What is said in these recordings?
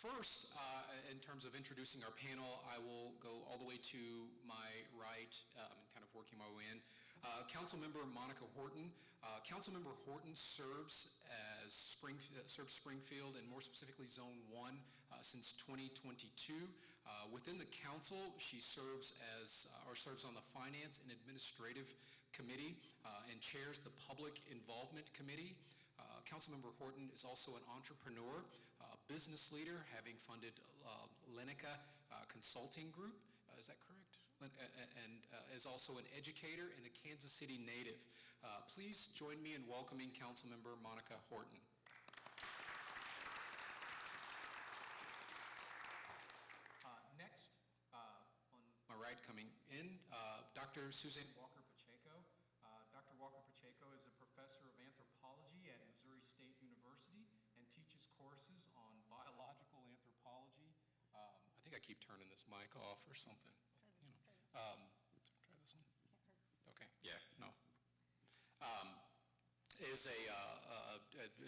First, in terms of introducing our panel, I will go all the way to my right and kind of working my way in. Councilmember Monica Horton. Councilmember Horton serves Springfield and more specifically Zone 1 since 2022. Within the council, she serves on the Finance and Administrative Committee and chairs the Public Involvement Committee. Councilmember Horton is also an entrepreneur, business leader, having funded Lenica Consulting Group, is that correct? And is also an educator and a Kansas City native. Please join me in welcoming Councilmember Monica Horton. Next, on my right coming in, Dr. Suzanne Walker-Pacheco. Dr. Walker-Pacheco is a professor of anthropology at Missouri State University and teaches courses on biological anthropology. I think I keep turning this mic off or something. You know. Try this one. Okay, yeah, no.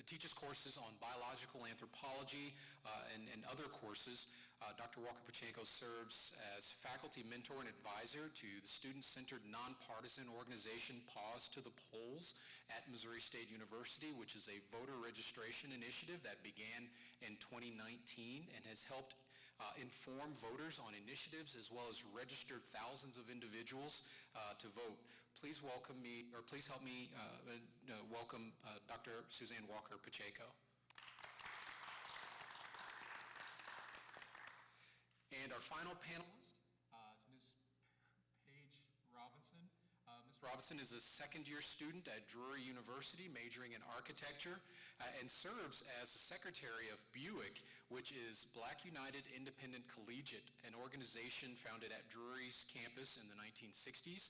Teaches courses on biological anthropology and other courses. Dr. Walker-Pacheco serves as faculty mentor and advisor to the student-centered nonpartisan organization Pause to the Polls at Missouri State University, which is a voter registration initiative that began in 2019 and has helped inform voters on initiatives as well as registered thousands of individuals to vote. Please welcome me, or please help me welcome Dr. Suzanne Walker-Pacheco. And our final panelist is Ms. Paige Robinson. Ms. Robinson is a second-year student at Drury University, majoring in architecture, and serves as the secretary of Buick, which is Black United Independent Collegiate, an organization founded at Drury's campus in the 1960s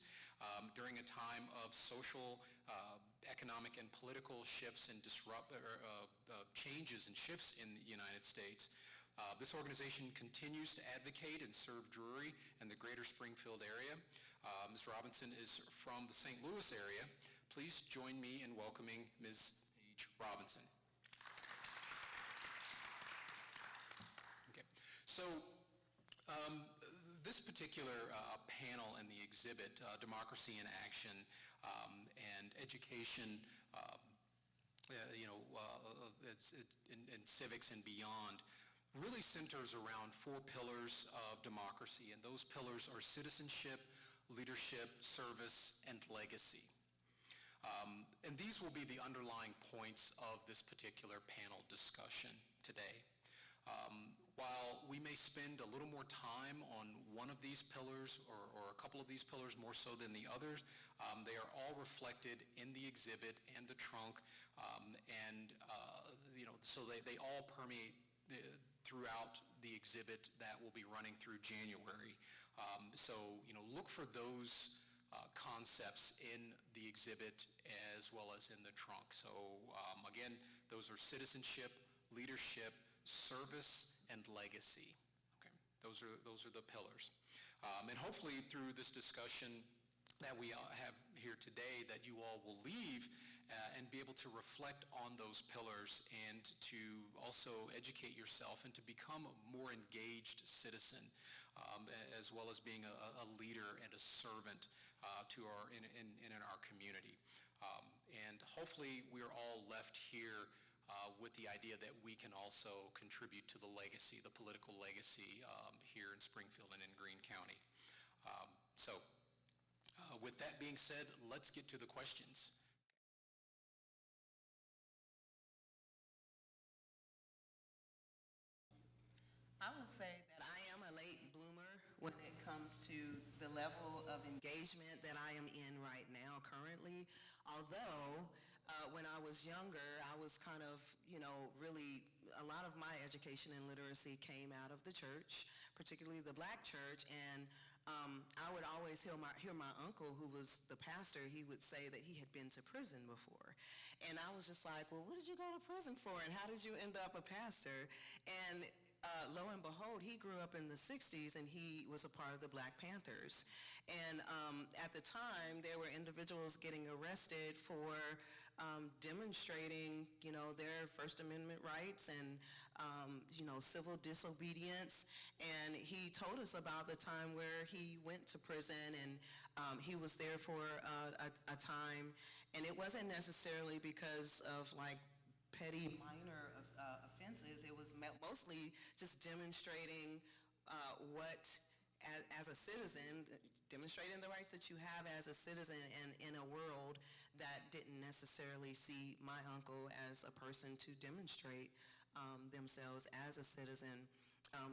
during a time of social, economic, and political shifts and changes and shifts in the United States. This organization continues to advocate and serve Drury and the greater Springfield area. Ms. Robinson is from the St. Louis area. Please join me in welcoming Ms. Paige Robinson. Okay, so this particular panel and the exhibit, Democracy in Action and Education, in civics and beyond, really centers around 4 pillars of democracy, and those pillars are citizenship, leadership, service, and legacy. And these will be the underlying points of this particular panel discussion today. While we may spend a little more time on one of these pillars or a couple of these pillars more so than the others, they are all reflected in the exhibit and the trunk, so they all permeate throughout the exhibit that will be running through January. Look for those concepts in the exhibit as well as in the trunk. So again, those are citizenship, leadership, service, and legacy. Okay, those are the pillars. And hopefully through this discussion that we have here today, that you all will leave and be able to reflect on those pillars and to also educate yourself and to become a more engaged citizen, as well as being a leader and a servant to in our community. And hopefully we are all left here with the idea that we can also contribute to the legacy, the political legacy here in Springfield and in Greene County. With that being said, let's get to the questions. I would say that I am a late bloomer when it comes to the level of engagement that I am in right now currently. Although when I was younger, I was kind of, really, a lot of my education and literacy came out of the church, particularly the black church, and I would always hear my uncle, who was the pastor, he would say that he had been to prison before. And I was just like, well, what did you go to prison for, and how did you end up a pastor? And lo and behold, he grew up in the 60s and he was a part of the Black Panthers. And at the time, there were individuals getting arrested for demonstrating, their First Amendment rights and, civil disobedience. And he told us about the time where he went to prison and he was there for a time. And it wasn't necessarily because of like petty minor offenses. It was mostly just demonstrating what, as a citizen, demonstrating the rights that you have as a citizen in a world that didn't necessarily see my uncle as a person to demonstrate themselves as a citizen,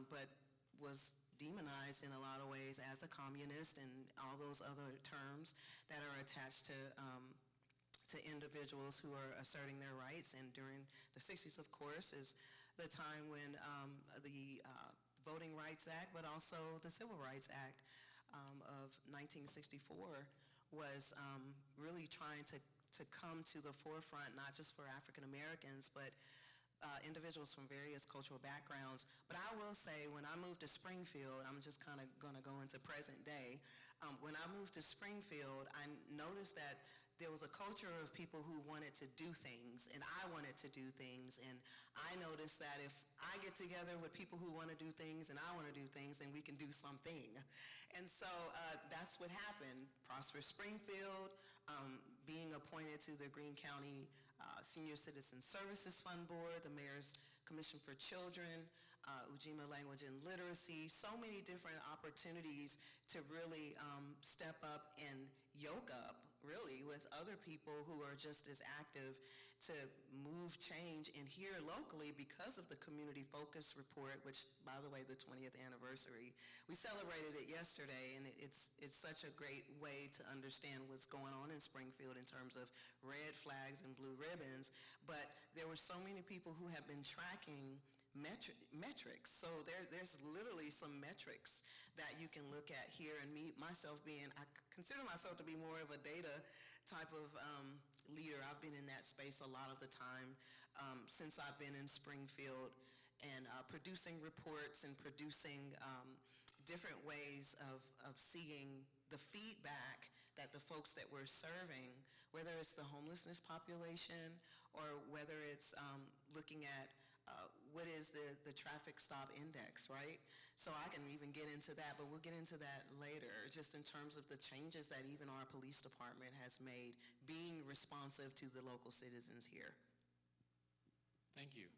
but was demonized in a lot of ways as a communist and all those other terms that are attached to individuals who are asserting their rights. And during the 60s, of course, is the time when the Voting Rights Act, but also the Civil Rights Act of 1964 was really trying to come to the forefront, not just for African Americans, but individuals from various cultural backgrounds. But I will say, when I moved to Springfield, I'm just kind of going to go into present day. When I moved to Springfield, I noticed that there was a culture of people who wanted to do things, and I wanted to do things, and I noticed that if I get together with people who want to do things and I want to do things, then we can do something. And so that's what happened. Prosperous Springfield, being appointed to the Greene County Senior Citizen Services Fund Board, the Mayor's Commission for Children, Ujima Language and Literacy, so many different opportunities to really step up and yoke up really with other people who are just as active to move change. And here locally, because of the Community Focus Report, which, by the way, the 20th anniversary, we celebrated it yesterday, and it's such a great way to understand what's going on in Springfield in terms of red flags and blue ribbons. But there were so many people who have been tracking metrics. So there's literally some metrics that you can look at here. And I consider myself to be more of a data type of leader. I've been in that space a lot of the time since I've been in Springfield, and producing reports and producing different ways of seeing the feedback that the folks that we're serving, whether it's the homelessness population or whether it's looking at what is the traffic stop index, right? So I can even get into that, but we'll get into that later, just in terms of the changes that even our police department has made, being responsive to the local citizens here. Thank you.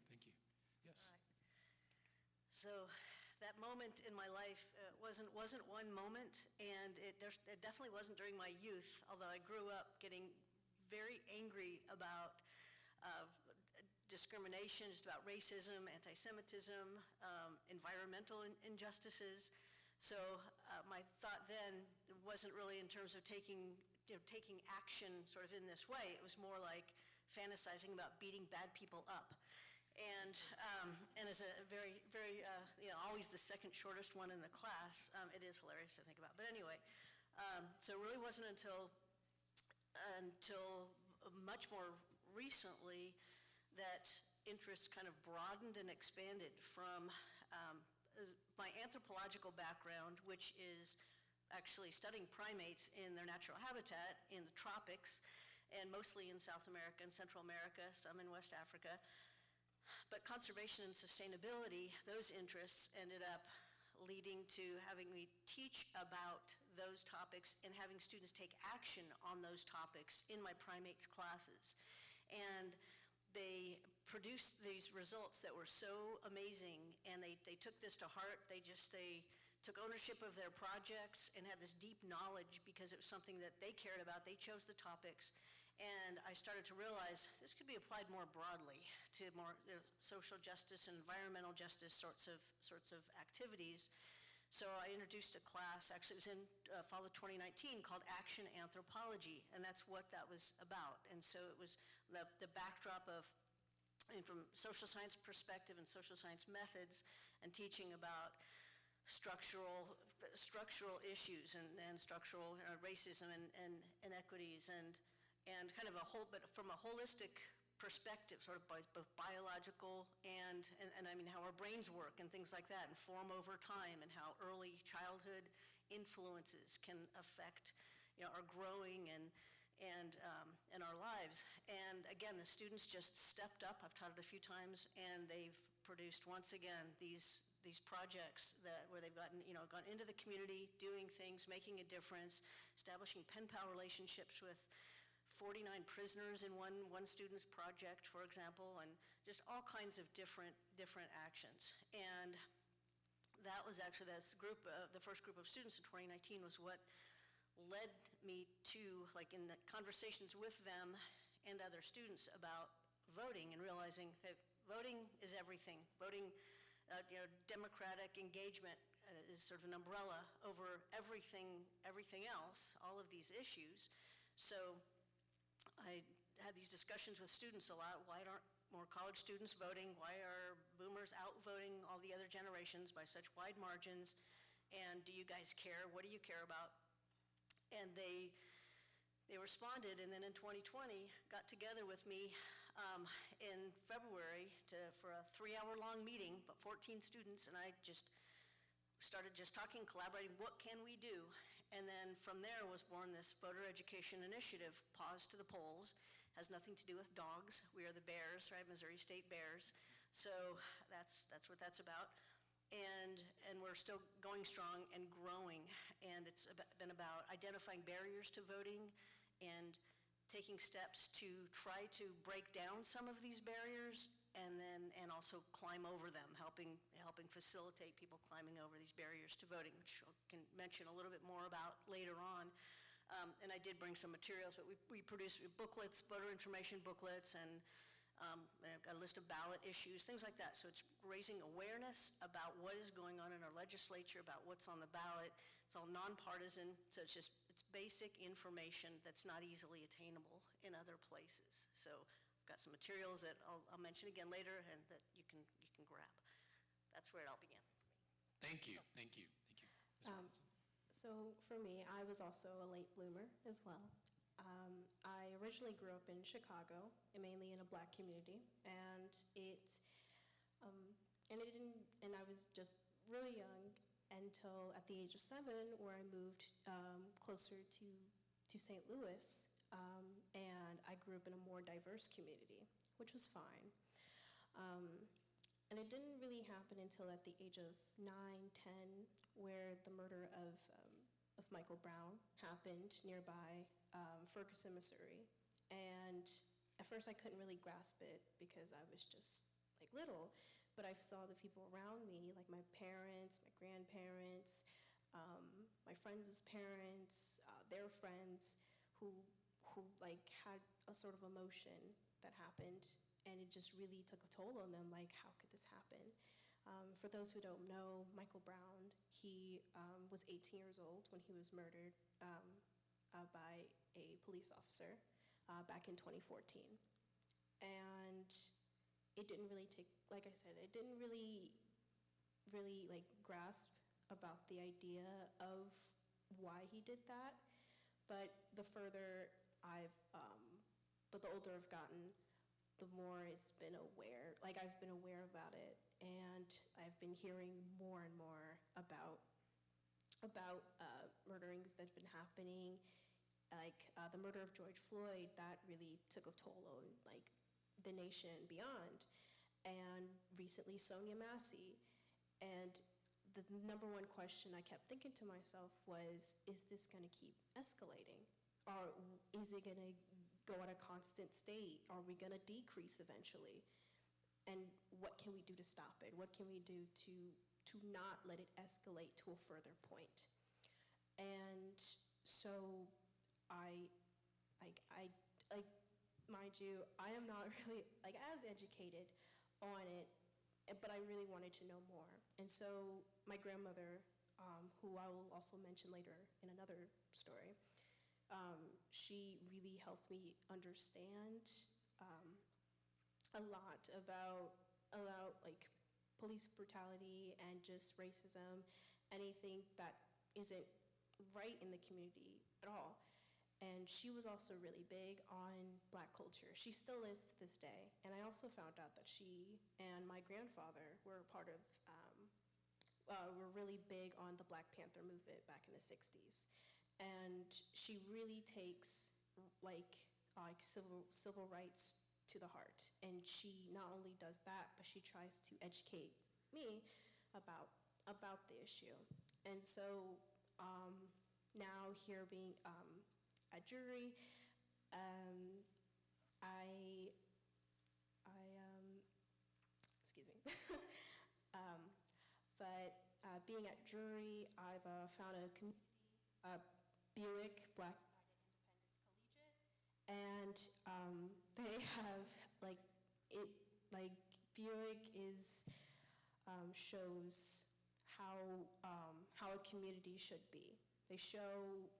Yes. So that moment in my life wasn't one moment, and it definitely wasn't during my youth, although I grew up getting very angry about discrimination, just about racism, anti-Semitism, environmental injustices. So my thought then wasn't really in terms of taking action sort of in this way. It was more like fantasizing about beating bad people up. And as a very, very, always the second shortest one in the class, it is hilarious to think about. But anyway, so it really wasn't until much more recently that interest kind of broadened and expanded from my anthropological background, which is actually studying primates in their natural habitat in the tropics, and mostly in South America and Central America, some in West Africa. But conservation and sustainability, those interests ended up leading to having me teach about those topics and having students take action on those topics in my primates classes. And they produced these results that were so amazing, and they took this to heart. They took ownership of their projects and had this deep knowledge because it was something that they cared about. They chose the topics, and I started to realize this could be applied more broadly to more social justice and environmental justice sorts of activities. So I introduced a class, actually it was in fall of 2019, called Action Anthropology, and that's what that was about. And so it was the backdrop of, from social science perspective and social science methods, and teaching about structural issues and structural racism and inequities and kind of but from a holistic perspective, sort of both biological and I mean how our brains work and things like that, and form over time, and how early childhood influences can affect, our growing and our lives. And again, the students just stepped up. I've taught it a few times, and they've produced once again these projects where they've gone into the community, doing things, making a difference, establishing pen pal relationships with 49 prisoners in one student's project, for example, and just all kinds of different actions. And that was actually the first group of students in 2019 was what led me to, like, in the conversations with them and other students about voting, and realizing that voting is everything. Voting, democratic engagement is sort of an umbrella over everything else, all of these issues. So I had these discussions with students a lot. Why aren't more college students voting? Why are boomers outvoting all the other generations by such wide margins? And do you guys care? What do you care about? And they responded, and then in 2020 got together with me in February for a 3-hour-long meeting, but 14 students, and I just started talking, collaborating, what can we do? And then from there was born this voter education initiative, Pause to the Polls. Has nothing to do with dogs. We are the Bears, right? Missouri State Bears. So that's what that's about. And we're still going strong and growing. And it's been about identifying barriers to voting and taking steps to try to break down some of these barriers, and also climb over them, helping facilitate people climbing over these barriers to voting, which I can mention a little bit more about later on. And I did bring some materials, but we produced booklets, voter information booklets, and a list of ballot issues, things like that. So it's raising awareness about what is going on in our legislature, about what's on the ballot. It's all nonpartisan, so it's basic information that's not easily attainable in other places. So I've got some materials that I'll mention again later, and that you can grab. That's where it all began. Thank you. Ms. Robinson. So for me, I was also a late bloomer as well. I originally grew up in Chicago, mainly in a Black community, and I was just really young until at the age of 7, where I moved closer to St. Louis, and I grew up in a more diverse community, which was fine. And it didn't really happen until at the age of 9, 10, where the murder of Michael Brown happened nearby Ferguson, Missouri. And at first I couldn't really grasp it because I was just like little, but I saw the people around me, like my parents, my grandparents, my friends' parents, their friends, who like had a sort of emotion that happened, and it just really took a toll on them, like, how could this happen? For those who don't know, Michael Brown, he was 18 years old when he was murdered by a police officer back in 2014. And it didn't really take, like I said, it didn't really like grasp about the idea of why he did that. But the further but the older I've gotten, the more it's been aware, like I've been aware about it, and I've been hearing more and more about murderings that have been happening, like the murder of George Floyd. That really took a toll on like the nation and beyond, and recently Sonia Massey. And the number one question I kept thinking to myself was, is this going to keep escalating? Or is it going to go at a constant state? Are we going to decrease eventually? And what can we do to stop it? What can we do to not let it escalate to a further point? And so mind you, I am not really like as educated on it, but I really wanted to know more. And so my grandmother, who I will also mention later in another story, she really helped me understand a lot about like police brutality and just racism, anything that isn't right in the community at all. And she was also really big on Black culture. She still is to this day. And I also found out that she and my grandfather were part of, were really big on the Black Panther movement back in the 60s. And she really takes like civil rights to the heart. And she not only does that, but she tries to educate me about the issue. And so now here being a jury, excuse me. But being at jury, I've found a community, Buick, Black Independence Collegiate, and they have Buick is shows how a community should be. They show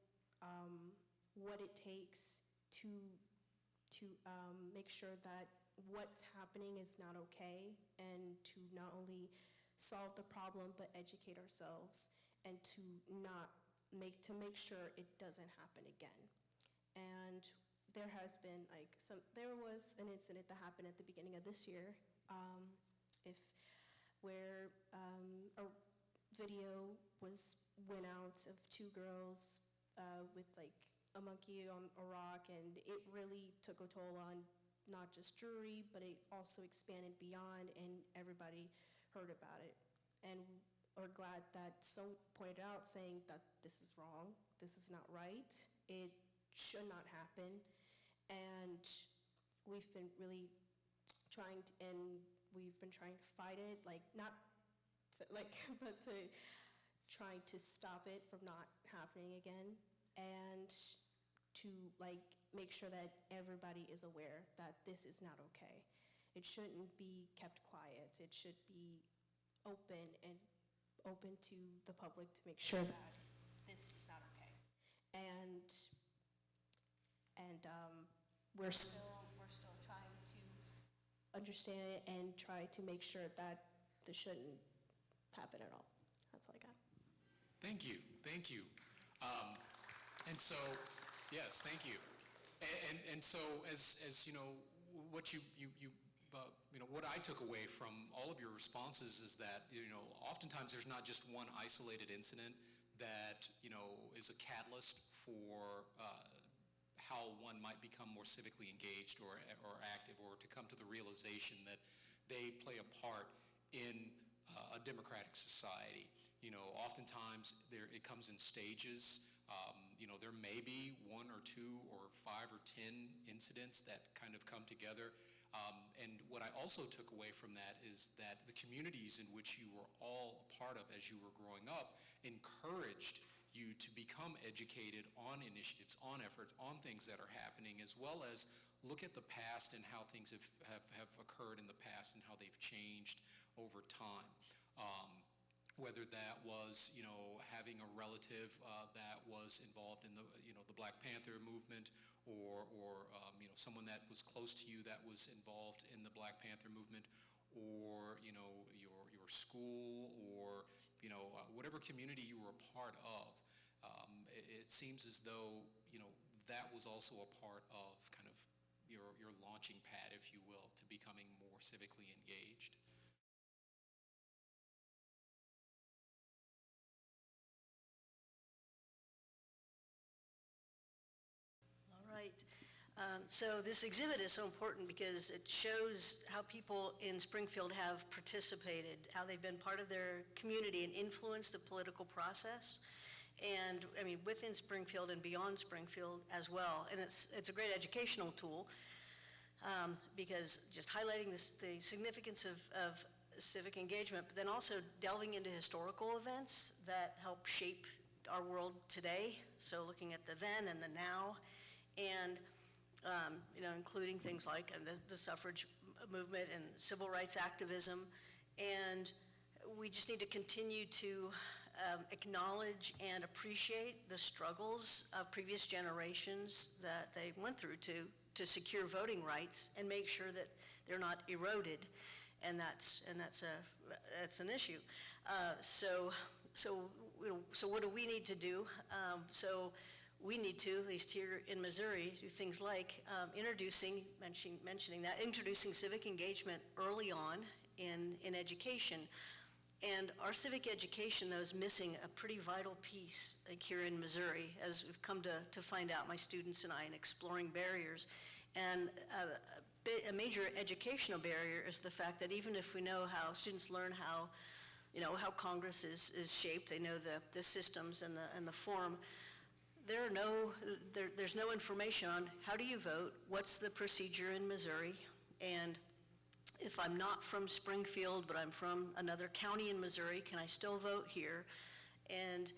what it takes to make sure that what's happening is not okay, and to not only solve the problem but educate ourselves, and to make sure it doesn't happen again. And there was an incident that happened at the beginning of this year, where a video went out of two girls with like a monkey on a rock, and it really took a toll on not just jury, but it also expanded beyond, and everybody heard about it. And we're glad that someone pointed out saying that this is wrong, this is not right, it should not happen. And we've been really trying to fight it, but trying to stop it from not happening again, and to make sure that everybody is aware that this is not okay. It shouldn't be kept quiet. It should be open to the public to make sure that this is not okay. And we're still trying to understand it and try to make sure that this shouldn't happen at all. That's all I got. Thank you. And so, yes, thank you. And so, as you know, what what I took away from all of your responses is that, oftentimes there's not just one isolated incident that, is a catalyst for how one might become more civically engaged or active, or to come to the realization that they play a part in a democratic society. Oftentimes it comes in stages. There may be 1 or 2 or 5 or 10 incidents that kind of come together. And what I also took away from that is that the communities in which you were all a part of as you were growing up encouraged you to become educated on initiatives, on efforts, on things that are happening, as well as look at the past and how things have occurred in the past and how they've changed over time. Whether that was, having a relative that was involved in the Black Panther movement, or someone that was close to you that was involved in the Black Panther movement, or, your school, or, whatever community you were a part of. It seems as though, that was also a part of kind of your launching pad, if you will, to becoming more civically engaged. Right. So this exhibit is so important because it shows how people in Springfield have participated, how they've been part of their community and influenced the political process. And within Springfield and beyond Springfield as well. And it's a great educational tool because just highlighting the significance of civic engagement, but then also delving into historical events that help shape our world today. So looking at the then and the now, and including things like the suffrage movement and civil rights activism. And we just need to continue to acknowledge and appreciate the struggles of previous generations that they went through to secure voting rights and make sure that they're not eroded. And that's an issue. So what do we need to do? So we need to, at least here in Missouri, do things like introducing civic engagement early on in education. And our civic education, though, is missing a pretty vital piece here in Missouri, as we've come to find out, my students and I, in exploring barriers. And a major educational barrier is the fact that even if we know how students learn how Congress is shaped, they know the systems and the form, there's no information on how do you vote, what's the procedure in Missouri, and if I'm not from Springfield, but I'm from another county in Missouri, can I still vote here? And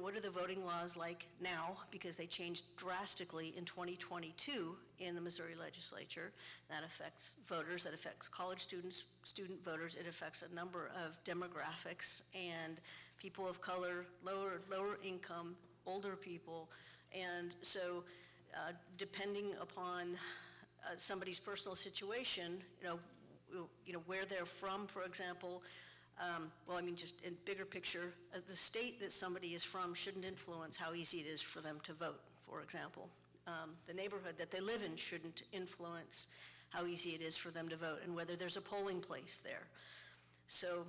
what are the voting laws like now? Because they changed drastically in 2022 in the Missouri legislature. That affects voters, that affects college students, student voters, it affects a number of demographics and people of color, lower income, older people. And so depending upon somebody's personal situation, where they're from, for example, just in bigger picture, the state that somebody is from shouldn't influence how easy it is for them to vote, for example. The neighborhood that they live in shouldn't influence how easy it is for them to vote and whether there's a polling place there. So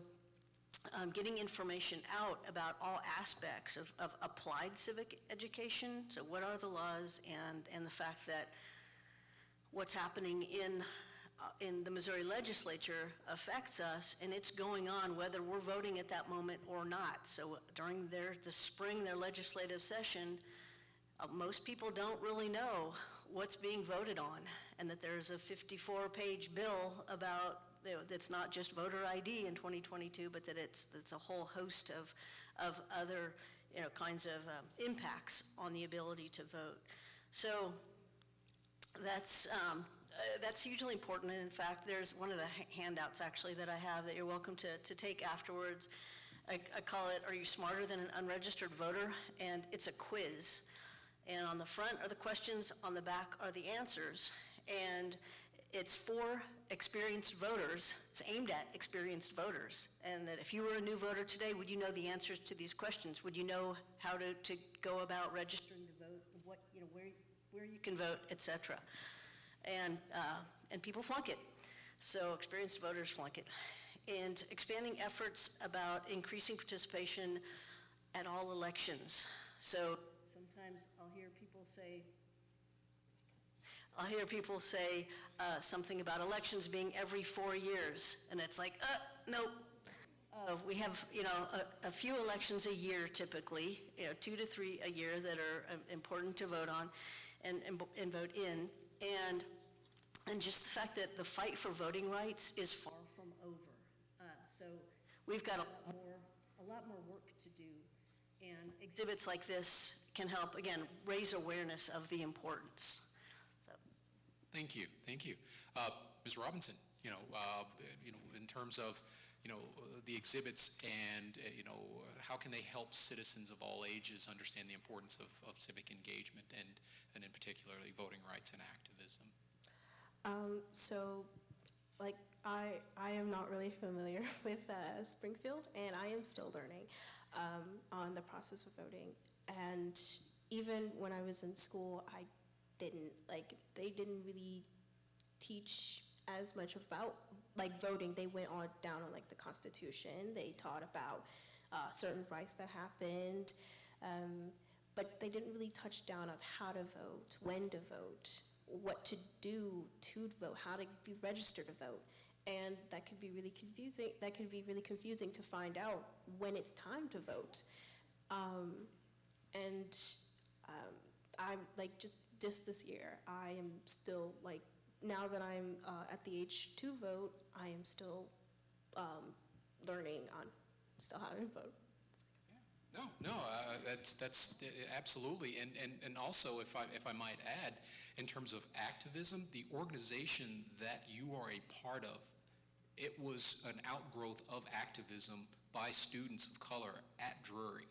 getting information out about all aspects of applied civic education, so what are the laws, and the fact that what's happening in the Missouri legislature affects us, and it's going on whether we're voting at that moment or not. So during the spring, their legislative session, most people don't really know what's being voted on, and that there's a 54-page bill about, that's not just voter ID in 2022, but that it's a whole host of other kinds of impacts on the ability to vote. So that's hugely important, and in fact, there's one of the handouts actually that I have that you're welcome to take afterwards. I call it, Are You Smarter Than an Unregistered Voter? And it's a quiz. And on the front are the questions, on the back are the answers. And it's for experienced voters. It's aimed at experienced voters. And that if you were a new voter today, would you know the answers to these questions? Would you know how to go about registering to vote, what, where you can vote, et cetera? And people flunk it. So experienced voters flunk it. And expanding efforts about increasing participation at all elections. So sometimes I'll hear people say something about elections being every 4 years, and it's like, nope. We have, a few elections a year typically, 2 to 3 a year that are important to vote on and vote in. And just the fact that the fight for voting rights is far from over. So we've got a lot more work to do. And exhibits like this can help, again, raise awareness of the importance. So. Thank you. Ms. Robinson, in terms of, the exhibits and, how can they help citizens of all ages understand the importance of civic engagement and in particularly voting rights and activism? I am not really familiar with Springfield, and I am still learning on the process of voting. And even when I was in school, they didn't really teach as much about voting. They went on down on the Constitution. They taught about certain rights that happened, but they didn't really touch down on how to vote, when to vote, what to do to vote, how to be registered to vote. And that could be really confusing. That could be really confusing to find out when it's time to vote. I'm just this year, I am still now that I'm at the age to vote, I am still learning on still how to vote. No, that's absolutely, and also, if I might add, in terms of activism, the organization that you are a part of, it was an outgrowth of activism by students of color at Drury.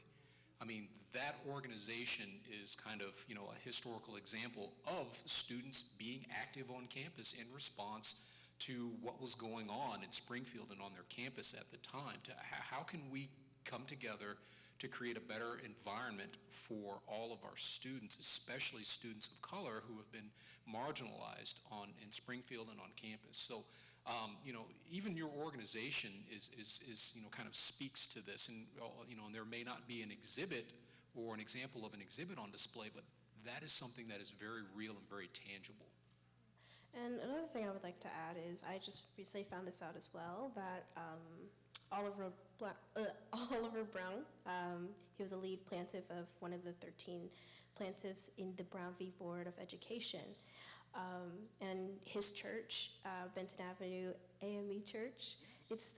I mean, that organization is kind of, a historical example of students being active on campus in response to what was going on in Springfield and on their campus at the time. How can we come together to create a better environment for all of our students, especially students of color who have been marginalized in Springfield and on campus. So, even your organization is kind of speaks to this, and, and there may not be an exhibit or an example of an exhibit on display, but that is something that is very real and very tangible. And another thing I would like to add is I just recently found this out as well, that Oliver Brown, he was a lead plaintiff of one of the 13 plaintiffs in the Brown v. Board of Education. And his church, Benton Avenue AME Church, it's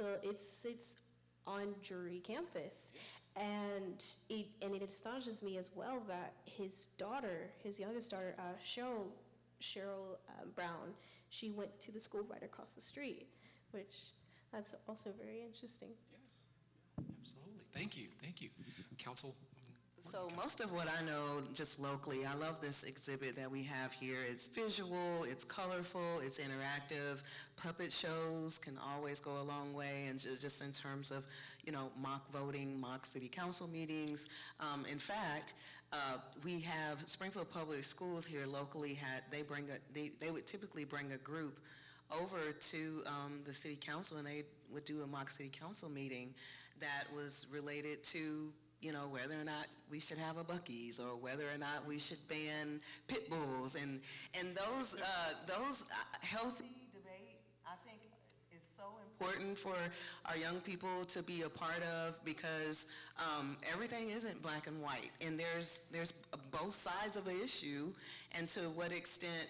on Drury campus. And it astonishes me as well that his daughter, his youngest daughter, Cheryl Brown, she went to the school right across the street, which that's also very interesting. Yes, absolutely. Thank you. Council? So most of what I know just locally, I love this exhibit that we have here. It's visual, it's colorful, it's interactive. Puppet shows can always go a long way, and just in terms of, mock voting, mock city council meetings. In fact, we have Springfield Public Schools here locally they would typically bring a group over to the city council, and they would do a mock city council meeting that was related to whether or not we should have a Buc-ee's, or whether or not we should ban pit bulls, and those healthy debate, I think, is so important for our young people to be a part of, because everything isn't black and white, and there's both sides of an issue, and to what extent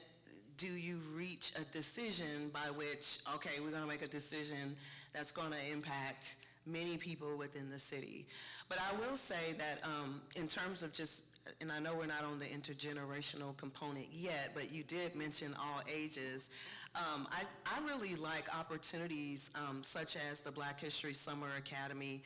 do you reach a decision by which, okay, we're going to make a decision that's going to impact many people within the city. But I will say that in terms of just, and I know we're not on the intergenerational component yet, but you did mention all ages. I really like opportunities such as the Black History Summer Academy.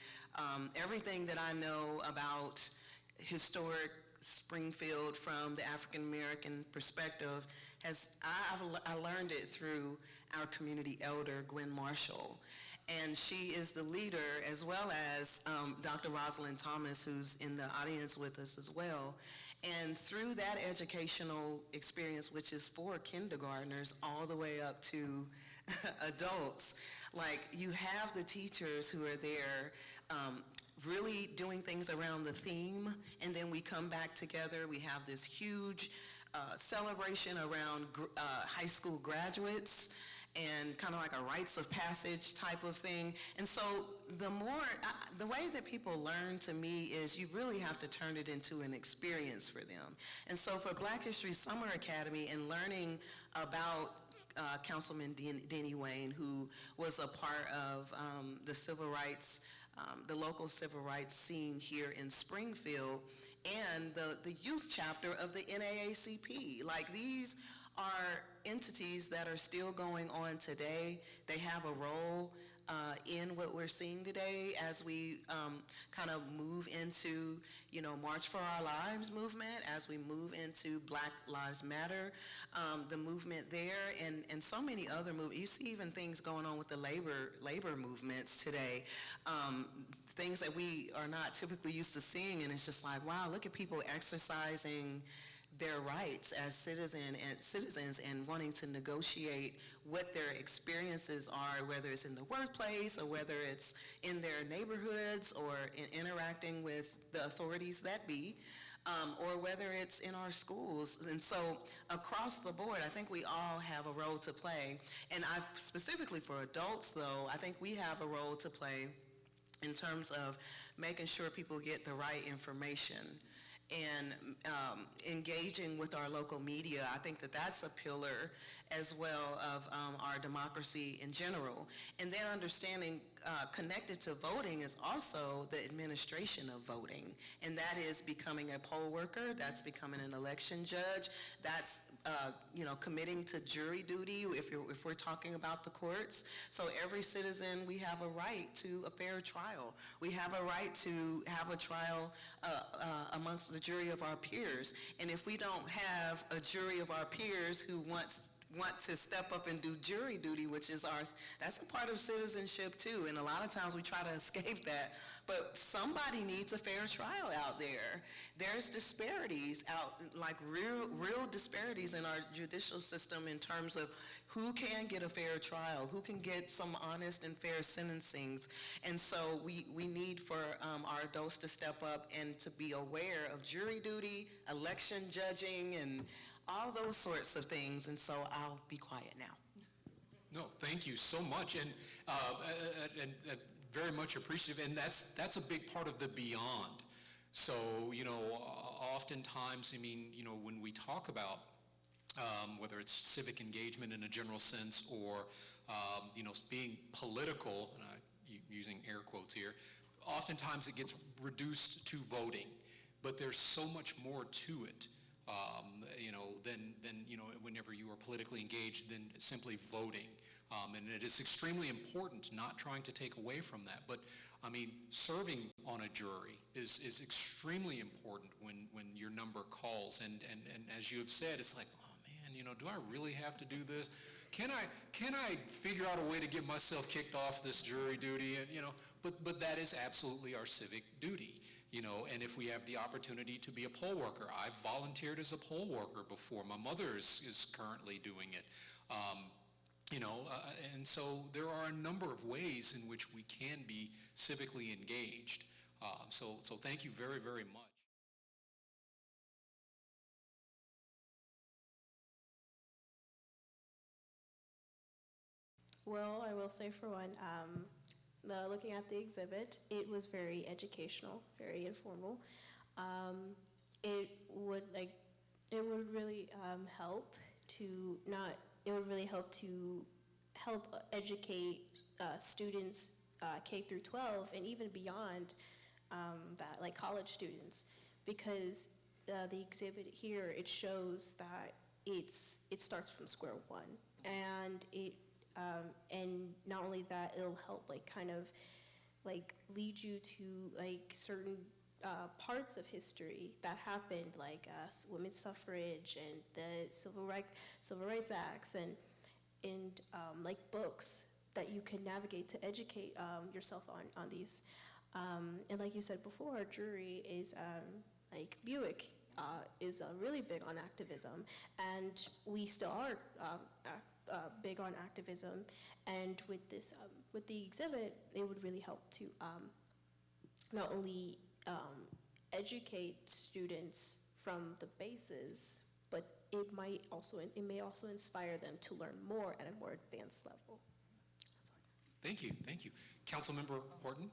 Everything that I know about historic Springfield from the African American perspective I learned it through our community elder, Gwen Marshall. And she is the leader, as well as Dr. Rosalind Thomas, who's in the audience with us as well. And through that educational experience, which is for kindergartners all the way up to adults, like, you have the teachers who are there really doing things around the theme, and then we come back together. We have this huge celebration around high school graduates, and kind of like a rites of passage type of thing. And so the way that people learn, to me, is you really have to turn it into an experience for them. And so for Black History Summer Academy and learning about Councilman Denny Wayne, who was a part of the civil rights, the local civil rights scene here in Springfield, and the youth chapter of the NAACP. Like, these are entities that are still going on today. They have a role in what we're seeing today as we kind of move into, March for Our Lives movement, as we move into Black Lives Matter, the movement there, and so many other movements. You see even things going on with the labor movements today, things that we are not typically used to seeing, and it's just like, wow, look at people exercising their rights as citizens and wanting to negotiate what their experiences are, whether it's in the workplace or whether it's in their neighborhoods or in interacting with the authorities that be, or whether it's in our schools. And so across the board, I think we all have a role to play. And specifically for adults, though, I think we have a role to play in terms of making sure people get the right information and engaging with our local media. I think that that's a pillar as well of our democracy in general. And then understanding connected to voting is also the administration of voting. And that is becoming a poll worker, that's becoming an election judge, that's committing to jury duty if we're talking about the courts. So every citizen, we have a right to a fair trial. We have a right to have a trial amongst the jury of our peers. And if we don't have a jury of our peers who wants want to step up and do jury duty, which is that's a part of citizenship too, and a lot of times we try to escape that, but somebody needs a fair trial out there. There's disparities out, like real disparities in our judicial system in terms of who can get a fair trial, who can get some honest and fair sentencings, and so we need for our adults to step up and to be aware of jury duty, election judging, and all those sorts of things, and so I'll be quiet now. No, thank you so much, and very much appreciative, and that's a big part of the beyond. So, oftentimes, when we talk about whether it's civic engagement in a general sense or, being political, and I'm using air quotes here, oftentimes it gets reduced to voting, but there's so much more to it. Than whenever you are politically engaged than simply voting. And it is extremely important, not trying to take away from that, but serving on a jury is extremely important when your number calls. And as you have said, it's like, oh man, do I really have to do this? Can I figure out a way to get myself kicked off this jury duty? And, but that is absolutely our civic duty. And if we have the opportunity to be a poll worker, I've volunteered as a poll worker before. My mother is currently doing it. And so there are a number of ways in which we can be civically engaged. So thank you very, very much. Well, I will say for one, looking at the exhibit, it was very educational, very informal. It would really help to help educate students K through 12 and even beyond that, like college students, because the exhibit here, it shows that it starts from square one, and and not only that, it'll help lead you to certain parts of history that happened, like women's suffrage and the Civil Rights Acts, and books that you can navigate to educate yourself on these. And like you said before, our jury is Buick is really big on activism, and we still are big on activism. And with this, with the exhibit, it would really help to not only educate students from the bases, but it may also inspire them to learn more at a more advanced level. Thank you. Councilmember Horton?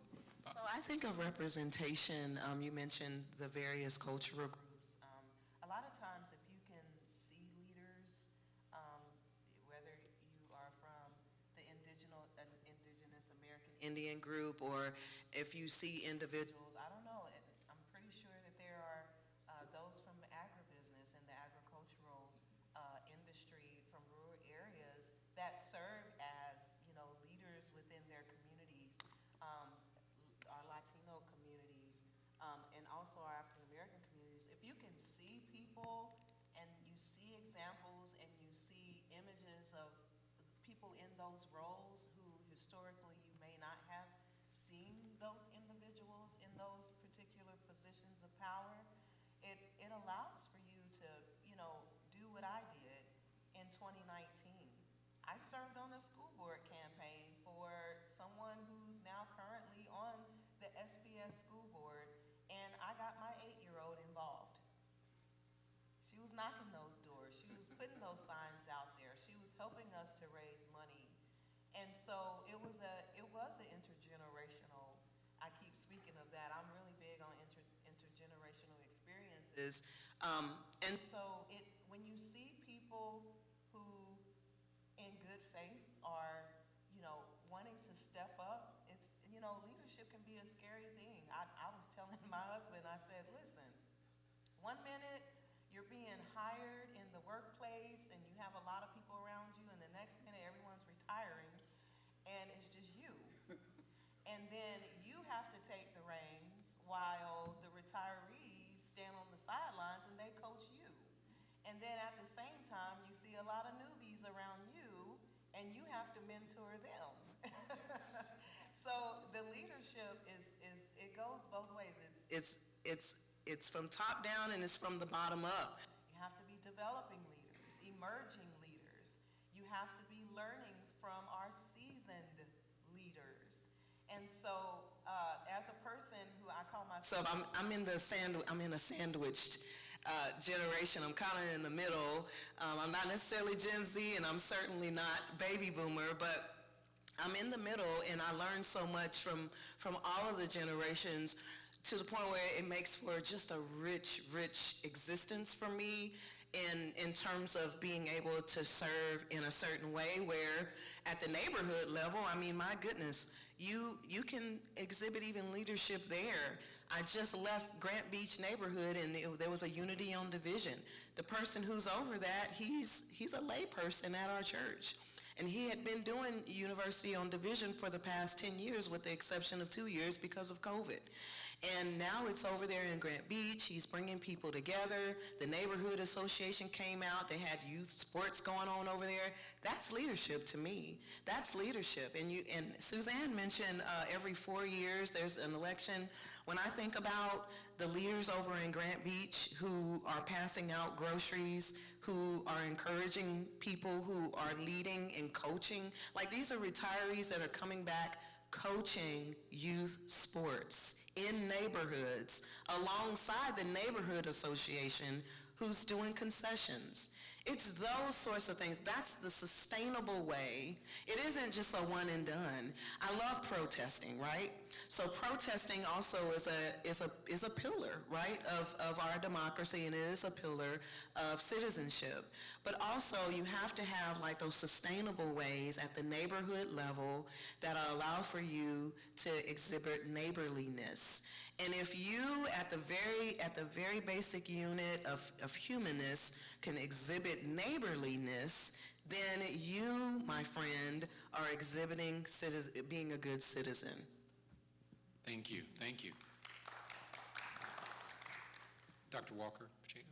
So I think of representation. You mentioned the various cultural groups. A lot of times, if you can see leaders, whether you are from the indigenous American Indian group, or if you see individuals, I don't know, I'm pretty sure that there are those from agribusiness and the agricultural industry from rural areas that serve as, leaders within their communities. Our Latino communities, and also our African American communities. If you can see people and you see examples and you see images of people in those roles who historically you may not have seen those individuals in those particular positions of power, it allows for you to, do what I did in 2019. I served on a school board campaign for someone who's now currently on the SBS school board, and I got my 8-year-old involved. She was knocking those doors. She was putting those signs out there. She was helping us to raise money. And so it was an intergenerational, I keep speaking of that. I'm really big on intergenerational experiences. And so when you see people who in good faith are, wanting to step up, it's, leadership can be a scary thing. I was telling my husband, I said, listen, one minute you're being hired in the workplace and you have a lot of people around you, and the next minute everyone's retiring and it's just you. And then you have to take the reins while the retirees stand on the sidelines and they coach you. And then at the same time, you see a lot of newbies and you have to mentor them. So the leadership it goes both ways. It's from top down and it's from the bottom up. You have to be developing leaders, emerging leaders. You have to be learning from our seasoned leaders. And so, as a person who I call myself, I'm in a sandwiched generation. I'm kind of in the middle. I'm not necessarily Gen Z, and I'm certainly not baby boomer, but I'm in the middle, and I learned so much from all of the generations, to the point where it makes for just a rich existence for me in terms of being able to serve in a certain way, where at the neighborhood level, I mean, my goodness, you can exhibit even leadership there. I just left Grant Beach neighborhood, and there was a Unity on Division. The person who's over that, he's a lay person at our church. And he had been doing University on Division for the past 10 years, with the exception of 2 years because of COVID. And now it's over there in Grant Beach. He's bringing people together. The neighborhood association came out. They had youth sports going on over there. That's leadership to me. That's leadership. And Suzanne mentioned every 4 years there's an election. When I think about the leaders over in Grant Beach who are passing out groceries, who are encouraging people, who are leading and coaching, like these are retirees that are coming back coaching youth sports in neighborhoods alongside the neighborhood association who's doing concessions. It's those sorts of things. That's the sustainable way. It isn't just a one and done. I love protesting, right? So protesting also is a pillar, right, of our democracy, and it is a pillar of citizenship. But also you have to have like those sustainable ways at the neighborhood level that allow for you to exhibit neighborliness. And if you at the very basic unit of humanness can exhibit neighborliness, then you, my friend, are exhibiting being a good citizen. Thank you. Dr. Walker Pacheco.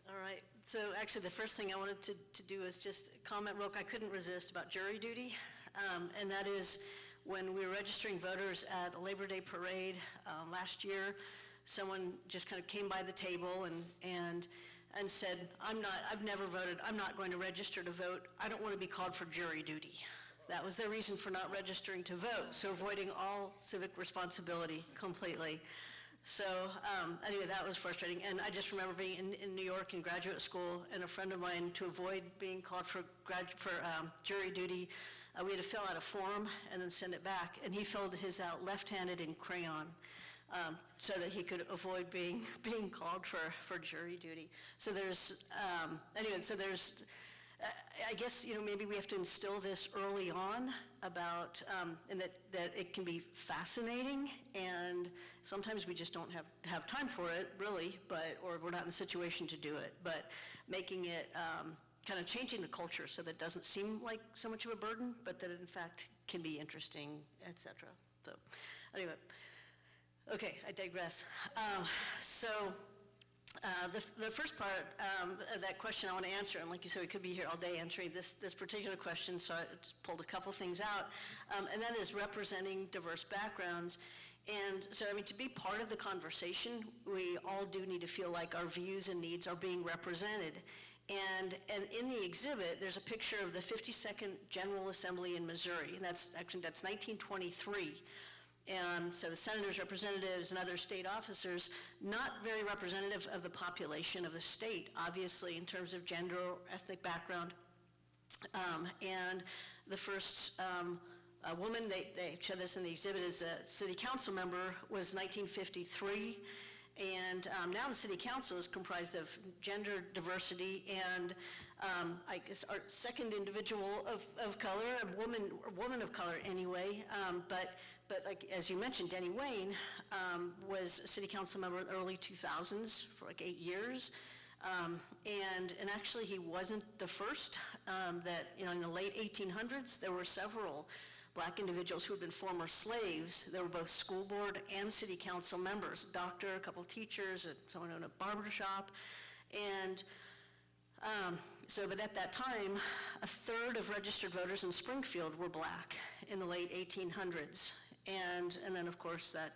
All right. So actually, the first thing I wanted to do is just comment real quick. I couldn't resist about jury duty, and that is when we were registering voters at a Labor Day parade last year, someone just kind of came by the table and said, I've never voted, I'm not going to register to vote, I don't want to be called for jury duty. That was their reason for not registering to vote, so avoiding all civic responsibility completely. So anyway, that was frustrating. And I just remember being in New York in graduate school, and a friend of mine, to avoid being called for jury duty, we had to fill out a form and then send it back. And he filled his out left-handed in crayon, so that he could avoid being called for jury duty. So there's, I guess, maybe we have to instill this early on about, and that it can be fascinating, and sometimes we just don't have time for it, really, or we're not in the situation to do it, but making it, kind of changing the culture so that it doesn't seem like so much of a burden, but that it in fact can be interesting, etc. So anyway, okay, I digress. The first part of that question I want to answer, and like you said, we could be here all day answering this particular question, so I just pulled a couple things out, and that is representing diverse backgrounds. And so, I mean, to be part of the conversation, we all do need to feel like our views and needs are being represented. And in the exhibit, there's a picture of the 52nd General Assembly in Missouri, and that's 1923. And so the senators, representatives, and other state officers, not very representative of the population of the state, obviously, in terms of gender or ethnic background. And the first woman, they show this in the exhibit, as a city council member, was 1953. And now the city council is comprised of gender diversity, and I guess our second individual of color, a woman of color anyway, but like, as you mentioned, Denny Wayne was a city council member in the early 2000s for like 8 years. And actually he wasn't the first, that, in the late 1800s, there were several Black individuals who had been former slaves. They were both school board and city council members, a doctor, a couple teachers, someone owned a barber shop. And But at that time, a third of registered voters in Springfield were black in the late 1800s. And then, of course, that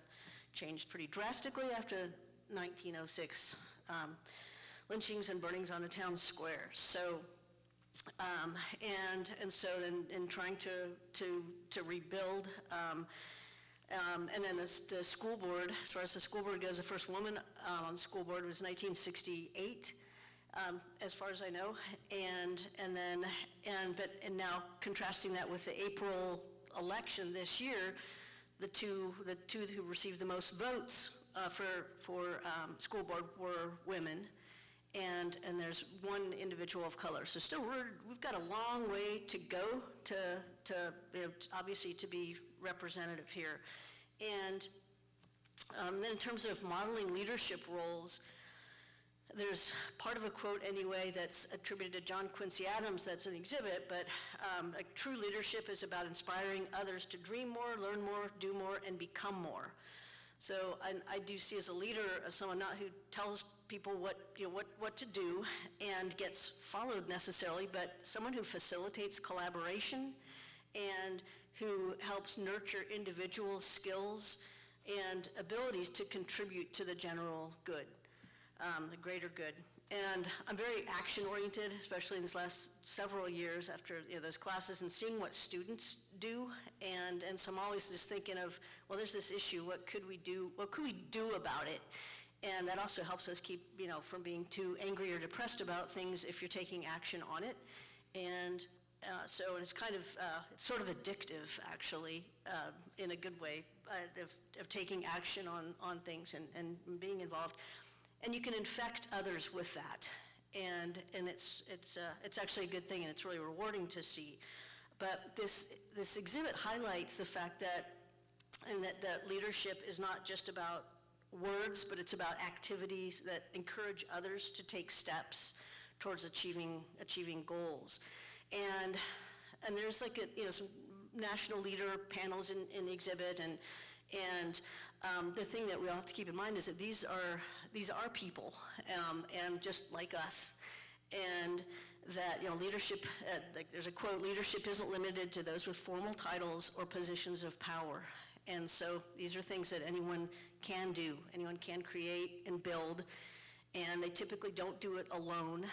changed pretty drastically after 1906 lynchings and burnings on the town square. So, and so then in trying to rebuild, and then the school board, as far as the school board goes, the first woman on the school board was 1968. As far as I know, and now contrasting that with the April election this year, the two who received the most votes for school board were women, and there's one individual of color. So still, we've got a long way to go to obviously to be representative here, and then in terms of modeling leadership roles. There's part of a quote anyway that's attributed to John Quincy Adams that's an exhibit, but like, true leadership is about inspiring others to dream more, learn more, do more, and become more. So I do see as a leader, as someone not who tells people what to do and gets followed necessarily, but someone who facilitates collaboration and who helps nurture individual skills and abilities to contribute to the general good. The greater good. And I'm very action-oriented, especially in these last several years after those classes and seeing what students do. And so I'm always just thinking of, well, there's this issue, what could we do about it? And that also helps us keep, from being too angry or depressed about things if you're taking action on it. And so it's kind of, it's sort of addictive, actually, in a good way, of taking action on things and being involved. And you can infect others with that, and it's actually a good thing, and it's really rewarding to see. But this exhibit highlights the fact that leadership is not just about words, but it's about activities that encourage others to take steps towards achieving goals. And there's like some national leader panels in the exhibit, and the thing that we all have to keep in mind is that these are people, and just like us, and that leadership. Like there's a quote: "Leadership isn't limited to those with formal titles or positions of power." And so these are things that anyone can do. Anyone can create and build, and they typically don't do it alone.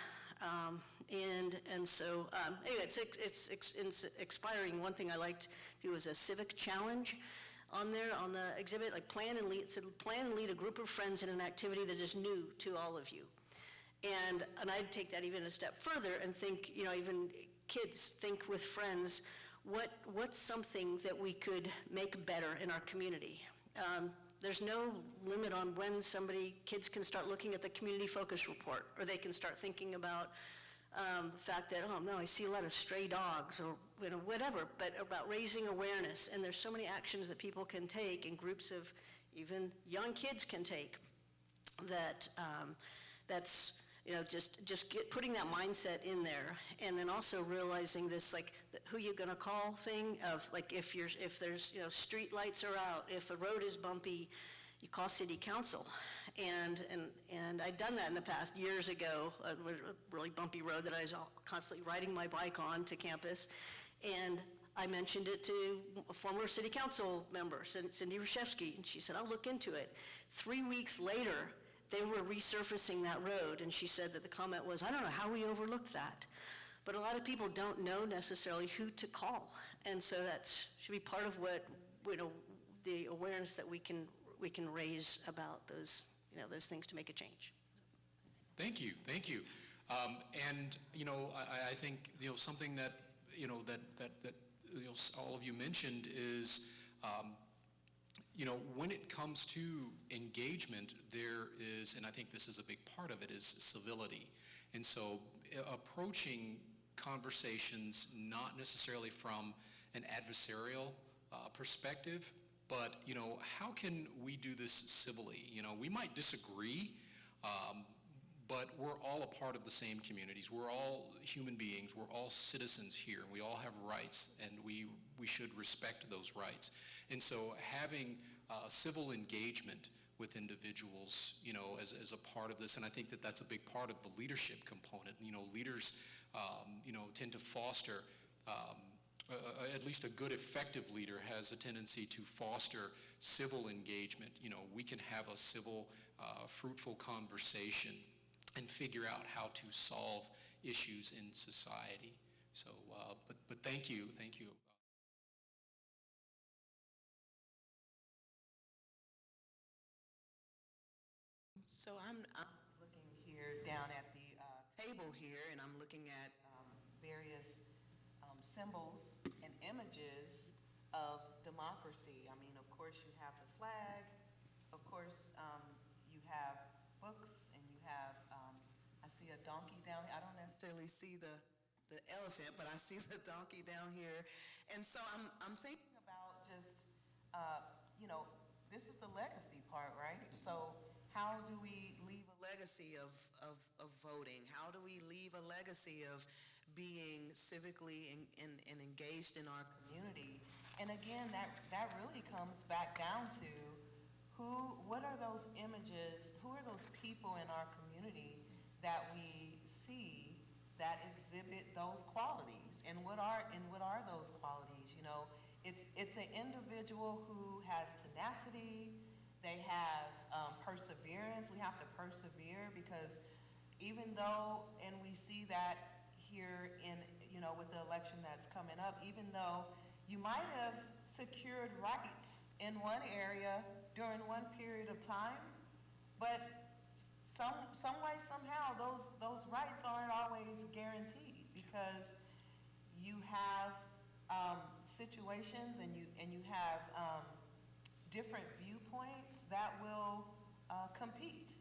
And so anyway, it's expiring. One thing I liked to do was a civic challenge on there on the exhibit, like plan and lead a group of friends in an activity that is new to all of you. And I'd take that even a step further and think, even kids, think with friends, what's something that we could make better in our community? There's no limit on when kids can start looking at the community focus report, or they can start thinking about the fact that, oh no, I see a lot of stray dogs, or whatever, but about raising awareness. And there's so many actions that people can take, and groups of even young kids can take, that's putting that mindset in there, and then also realizing this, like, who you gonna call thing of, like, if there's street lights are out, if a road is bumpy, you call city council. And I'd done that in the past years ago, a really bumpy road that I was constantly riding my bike on to campus, and I mentioned it to a former city council member, Cindy Rashevsky, and she said, I'll look into it. 3 weeks later, they were resurfacing that road, and she said that the comment was, I don't know how we overlooked that. But a lot of people don't know necessarily who to call, and so that should be part of what, the awareness that we can raise about those things to make a change. Thank you. And I think something that that all of you mentioned is when it comes to engagement, there is, and I think this is a big part of it, is civility. And so approaching conversations not necessarily from an adversarial perspective, but how can we do this civilly? We might disagree, but we're all a part of the same communities. We're all human beings. We're all citizens here, and we all have rights, and we should respect those rights. And so having civil engagement with individuals, as a part of this. And I think that that's a big part of the leadership component. Leaders, tend to foster, at least a good, effective leader has a tendency to foster civil engagement. We can have a civil, fruitful conversation and figure out how to solve issues in society. So, but thank you. So I'm looking here down at the table here, and I'm looking at various symbols and images of democracy. I mean, of course, you have the flag. Of course, you have books, and you have, I see a donkey down here. I don't necessarily see the elephant, but I see the donkey down here. And so I'm thinking about just, this is the legacy part, right? So how do we leave a legacy of voting? How do we leave a legacy of being civically and engaged in our community? And again, that really comes back down to what are those images, who are those people in our community that we see that exhibit those qualities? And what are those qualities? It's an individual who has tenacity. They have perseverance. We have to persevere, because even though, and we see that here with the election that's coming up, even though you might have secured rights in one area during one period of time, but some way, somehow, those rights aren't always guaranteed, because you have situations and you have different viewpoints that will compete.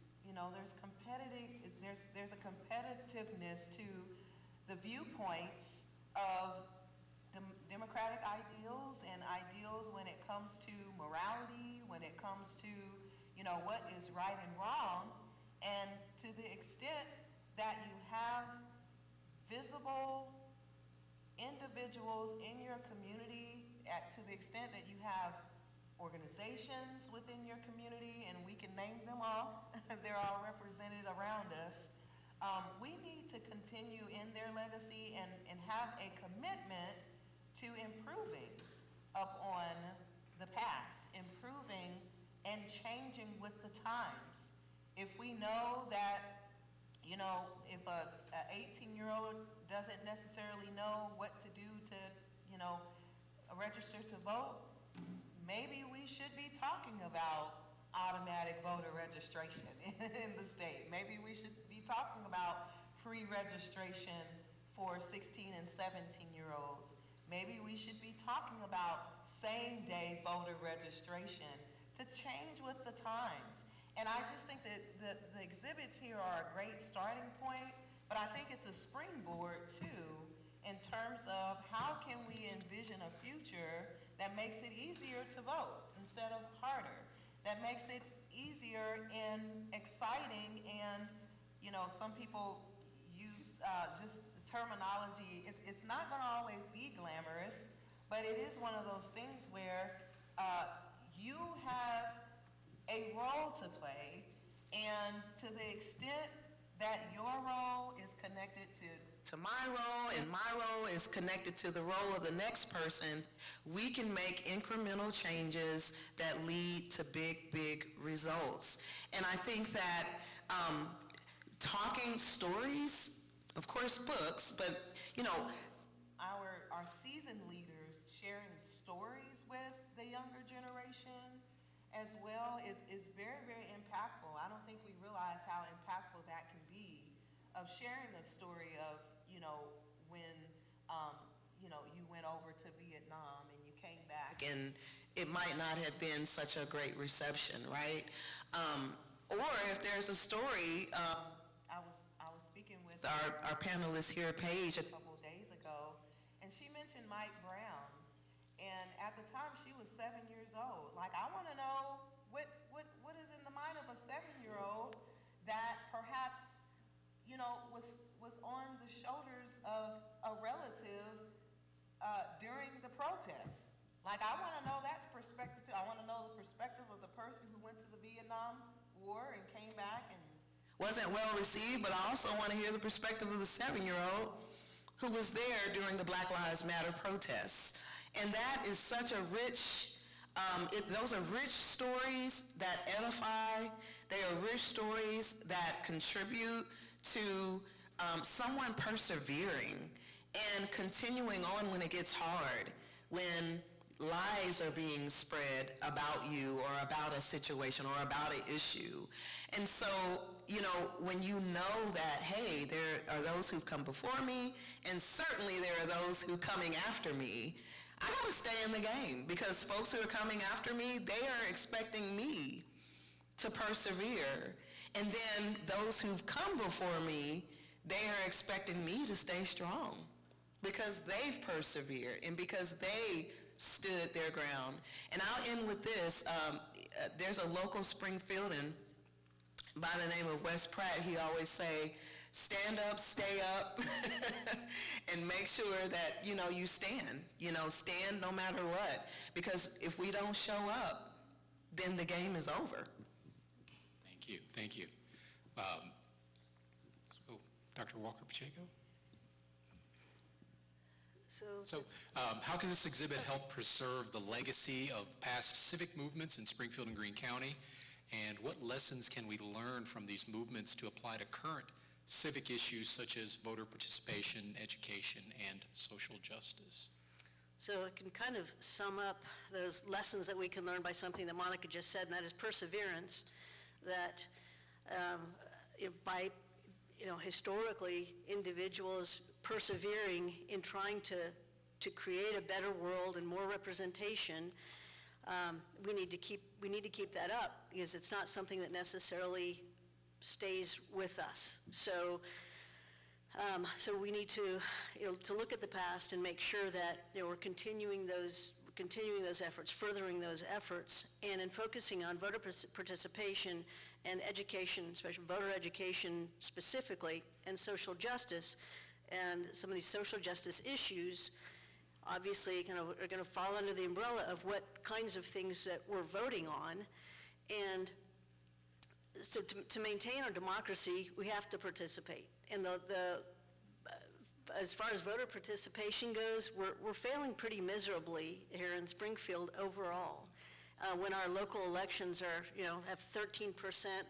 There's a competitiveness to the viewpoints of democratic ideals and ideals when it comes to morality, when it comes to what is right and wrong. And to the extent that you have visible individuals in your community, to the extent that you have organizations within your community, and we can name them all, they're all represented around us, we need to continue in their legacy and have a commitment to improving upon the past, improving and changing with the times. If we know that, if a 18-year-old doesn't necessarily know what to do to, register to vote, maybe we should be talking about automatic voter registration in the state. Maybe we should be talking about pre-registration for 16 and 17-year-olds. Maybe we should be talking about same-day voter registration to change with the times. And I just think that the exhibits here are a great starting point, but I think it's a springboard too, in terms of how can we envision a future that makes it easier to vote instead of harder, that makes it easier and exciting. And some people use just the terminology. It's not going to always be glamorous, but it is one of those things where you have a role to play, and to the extent that your role is connected to my role, and my role is connected to the role of the next person, we can make incremental changes that lead to big results. And I think that talking stories, of course books, but our seasoned leaders sharing stories with the younger generation as well is very impactful. I don't think we realize how impactful that can be, of sharing a story of when you went over to Vietnam and you came back and it might not have been such a great reception, right? Or if there's a story, I was speaking with our panelist here, Paige, a couple of days ago, and she mentioned Mike Brown. And at the time, she was 7 years old. Like, I want to know what is in the mind of a 7-year-old that perhaps, was on the shoulders of a relative during the protests. Like, I want to know that perspective too. I want to know the perspective of the person who went to the Vietnam War and came back and wasn't well received, but I also want to hear the perspective of the 7-year-old who was there during the Black Lives Matter protests. And that is such a rich, those are rich stories that edify. They are rich stories that contribute to someone persevering and continuing on when it gets hard, when lies are being spread about you or about a situation or about an issue. And so, you know, when you know that, hey, there are those who've come before me, and certainly there are those who are coming after me, I got to stay in the game, because folks who are coming after me, they are expecting me to persevere. And then those who've come before me, they are expecting me to stay strong because they've persevered and because they stood their ground. And I'll end with this. There's a local Springfieldan by the name of Wes Pratt. He always say, stand up, stay up, and make sure that, you know, you stand. You know, stand no matter what. Because if we don't show up, then the game is over. Thank you, thank you. So, Dr. Walker-Pacheco? So how can this exhibit help preserve the legacy of past civic movements in Springfield and Greene County? And what lessons can we learn from these movements to apply to current civic issues such as voter participation, education, and social justice? So I can kind of sum up those lessons that we can learn by something that Monica just said, and that is perseverance. That historically, individuals persevering in trying to create a better world and more representation, we need to keep that up, because it's not something that necessarily stays with us. So we need to look at the past and make sure that we're continuing those efforts, furthering those efforts, and in focusing on voter participation and education, especially voter education specifically, and social justice. And some of these social justice issues obviously are going to fall under the umbrella of what kinds of things that we're voting on. And so to maintain our democracy, we have to participate. And as far as voter participation goes, we're failing pretty miserably here in Springfield overall. When our local elections have 13%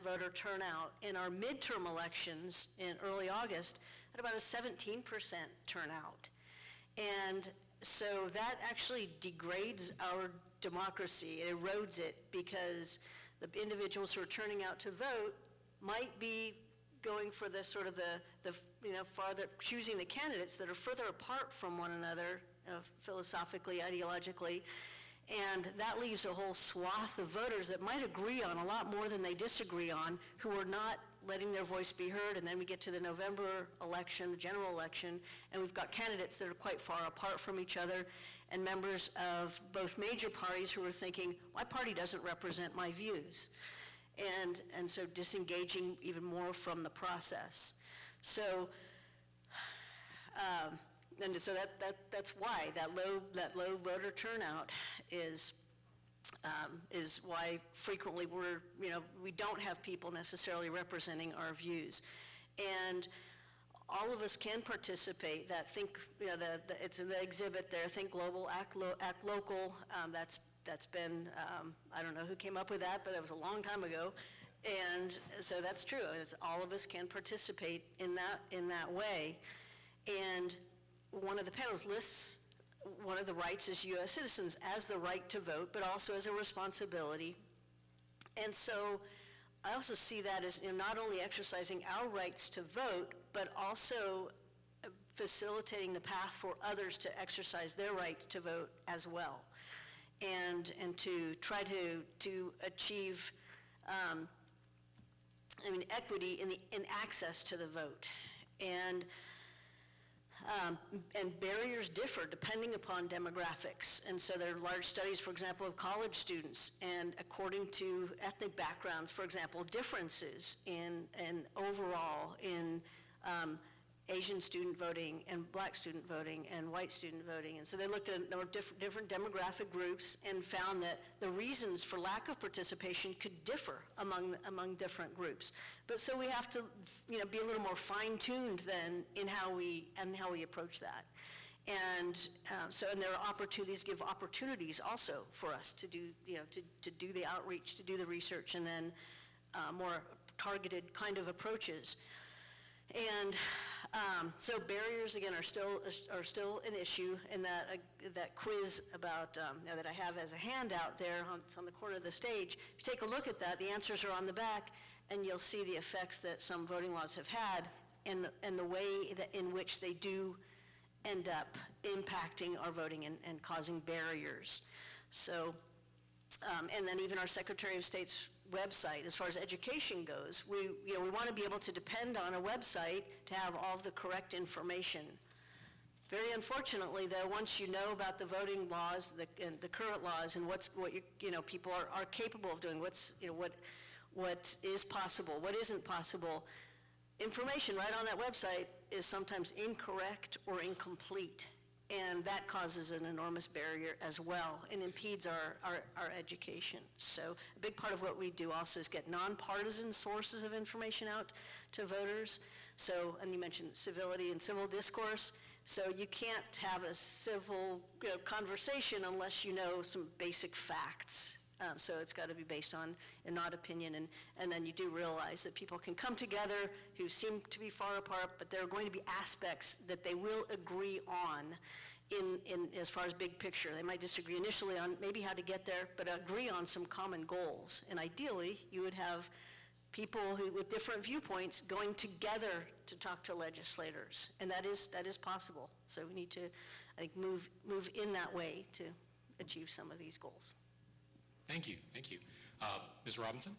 voter turnout, and our midterm elections in early August had about a 17% turnout. And so that actually degrades our democracy, it erodes it, because the individuals who are turning out to vote might be going for the sort of farther, choosing the candidates that are further apart from one another, philosophically, ideologically, and that leaves a whole swath of voters that might agree on a lot more than they disagree on, who are not letting their voice be heard. And then we get to the November election, the general election, and we've got candidates that are quite far apart from each other, and members of both major parties who are thinking, my party doesn't represent my views. And so disengaging even more from the process. So, that's why that low voter turnout is why frequently we don't have people necessarily representing our views. And all of us can participate. It's in the exhibit there, Think Global, Act Local. That's been, I don't know who came up with that, but it was a long time ago. And so that's true. All of us can participate in that way. And one of the panels lists one of the rights as U.S. citizens as the right to vote, but also as a responsibility. And so I also see that as not only exercising our rights to vote, but also facilitating the path for others to exercise their right to vote as well, and to try to achieve equity in access to the vote. And barriers differ depending upon demographics. And so there are large studies, for example, of college students, and according to ethnic backgrounds, for example, differences in overall in Asian student voting and black student voting and white student voting. And so they looked at a number of different demographic groups and found that the reasons for lack of participation could differ among different groups. But so we have to, be a little more fine-tuned then in how we approach that. And and there are opportunities, give opportunities also for us to do, to do the outreach, to do the research, and then more targeted kind of approaches. And so barriers, again, are still an issue, and that quiz about, that I have as a handout there on the corner of the stage, if you take a look at that, the answers are on the back, and you'll see the effects that some voting laws have had and the way in which they do end up impacting our voting and causing barriers. So, and then even our Secretary of State's website, as far as education goes, we want to be able to depend on a website to have all of the correct information. Very unfortunately, though, once you know about the voting laws, the current laws, and what people are capable of doing, what is possible, what isn't possible, information right on that website is sometimes incorrect or incomplete, and that causes an enormous barrier as well and impedes our education. So a big part of what we do also is get nonpartisan sources of information out to voters. So, and you mentioned civility and civil discourse, so you can't have a civil conversation unless you know some basic facts. So it's got to be based on and not opinion, and then you do realize that people can come together who seem to be far apart, but there are going to be aspects that they will agree on in as far as big picture. They might disagree initially on maybe how to get there, but agree on some common goals. And ideally, you would have people with different viewpoints going together to talk to legislators, and that is possible. So we need to, I think, move in that way to achieve some of these goals. Thank you. Ms. Robinson,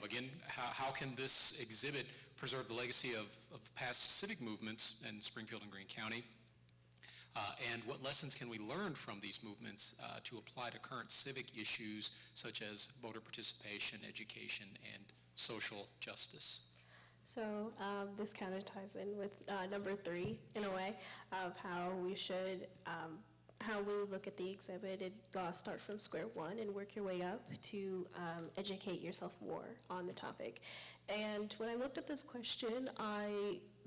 again, how can this exhibit preserve the legacy of past civic movements in Springfield and Greene County? And what lessons can we learn from these movements to apply to current civic issues such as voter participation, education, and social justice? So this kind of ties in with number 3 in a way of how we should how we look at the exhibit. It start from square one and work your way up to educate yourself more on the topic. And when I looked at this question,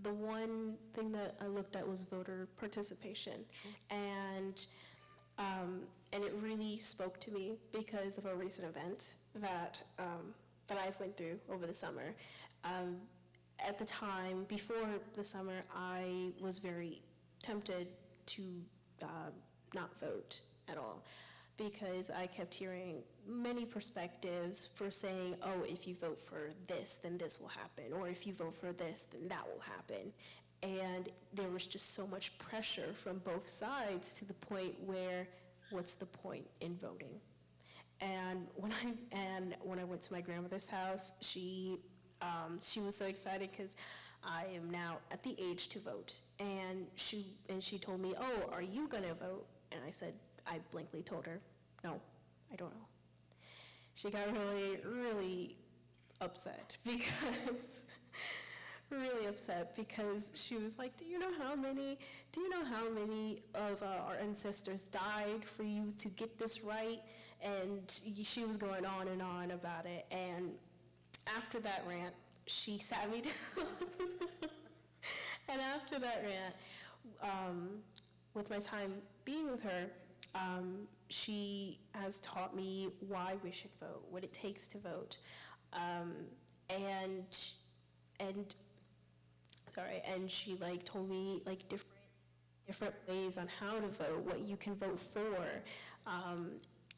the one thing that I looked at was voter participation. Sure. And it really spoke to me because of a recent event that I've went through over the summer. At the time, before the summer, I was very tempted to not vote at all, because I kept hearing many perspectives for saying, oh, if you vote for this, then this will happen, or if you vote for this, then that will happen. And there was just so much pressure from both sides to the point where, what's the point in voting? And when I went to my grandmother's house, she was so excited because I am now at the age to vote. And she told me, oh, are you gonna vote? And I blankly told her, no, I don't know. She got really, really upset because she was like, do you know how many of our ancestors died for you to get this right? And she was going on and on about it. And after that rant, she sat me down. And after that rant, with my time being with her, she has taught me why we should vote, what it takes to vote, and she told me different ways on how to vote, what you can vote for,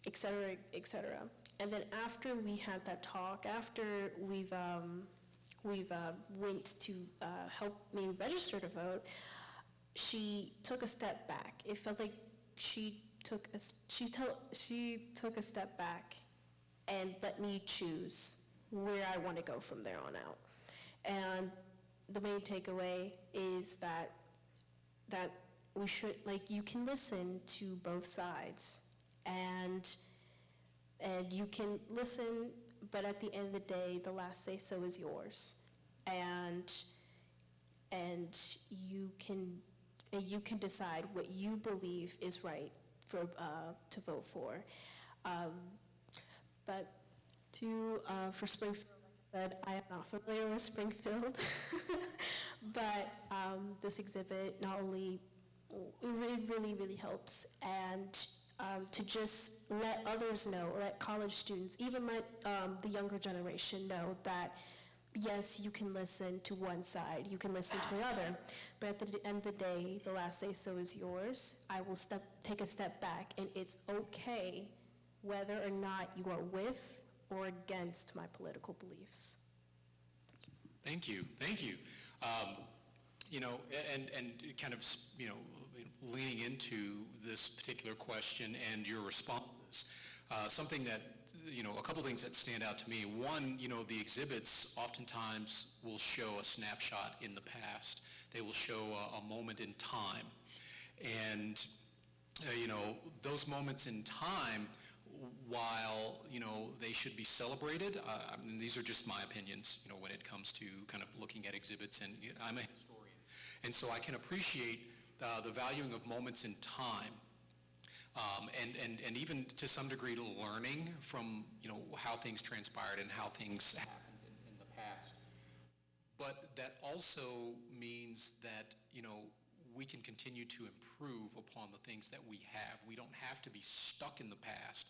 et cetera, et cetera. And then after we had that talk, after we've went to help me register to vote, she took a step back. It felt like she took a step back and let me choose where I want to go from there on out. And the main takeaway is that we should, you can listen to both sides, and you can listen, but at the end of the day, the last say so is yours. And and you can decide what you believe is right to vote for. But for Springfield, like I said, I am not familiar with Springfield, but this exhibit not only it really, really helps, and to just let others know, let college students, even let the younger generation know that yes, you can listen to one side, you can listen to the other, but at the end of the day, the last say so is yours. I will take a step back, and it's okay whether or not you are with or against my political beliefs. Thank you. You know, and kind of, you know, leaning into this particular question and your responses, something that, you know, a couple things that stand out to me. One, you know, the exhibits oftentimes will show a snapshot in the past. They will show a moment in time. And, you know, those moments in time, while, you know, they should be celebrated, I mean, these are just my opinions, you know, when it comes to kind of looking at exhibits, and I'm a historian. And so I can appreciate the valuing of moments in time. And even to some degree learning from, you know, how things transpired and how things happened in the past. But that also means that, you know, we can continue to improve upon the things that we have. We don't have to be stuck in the past.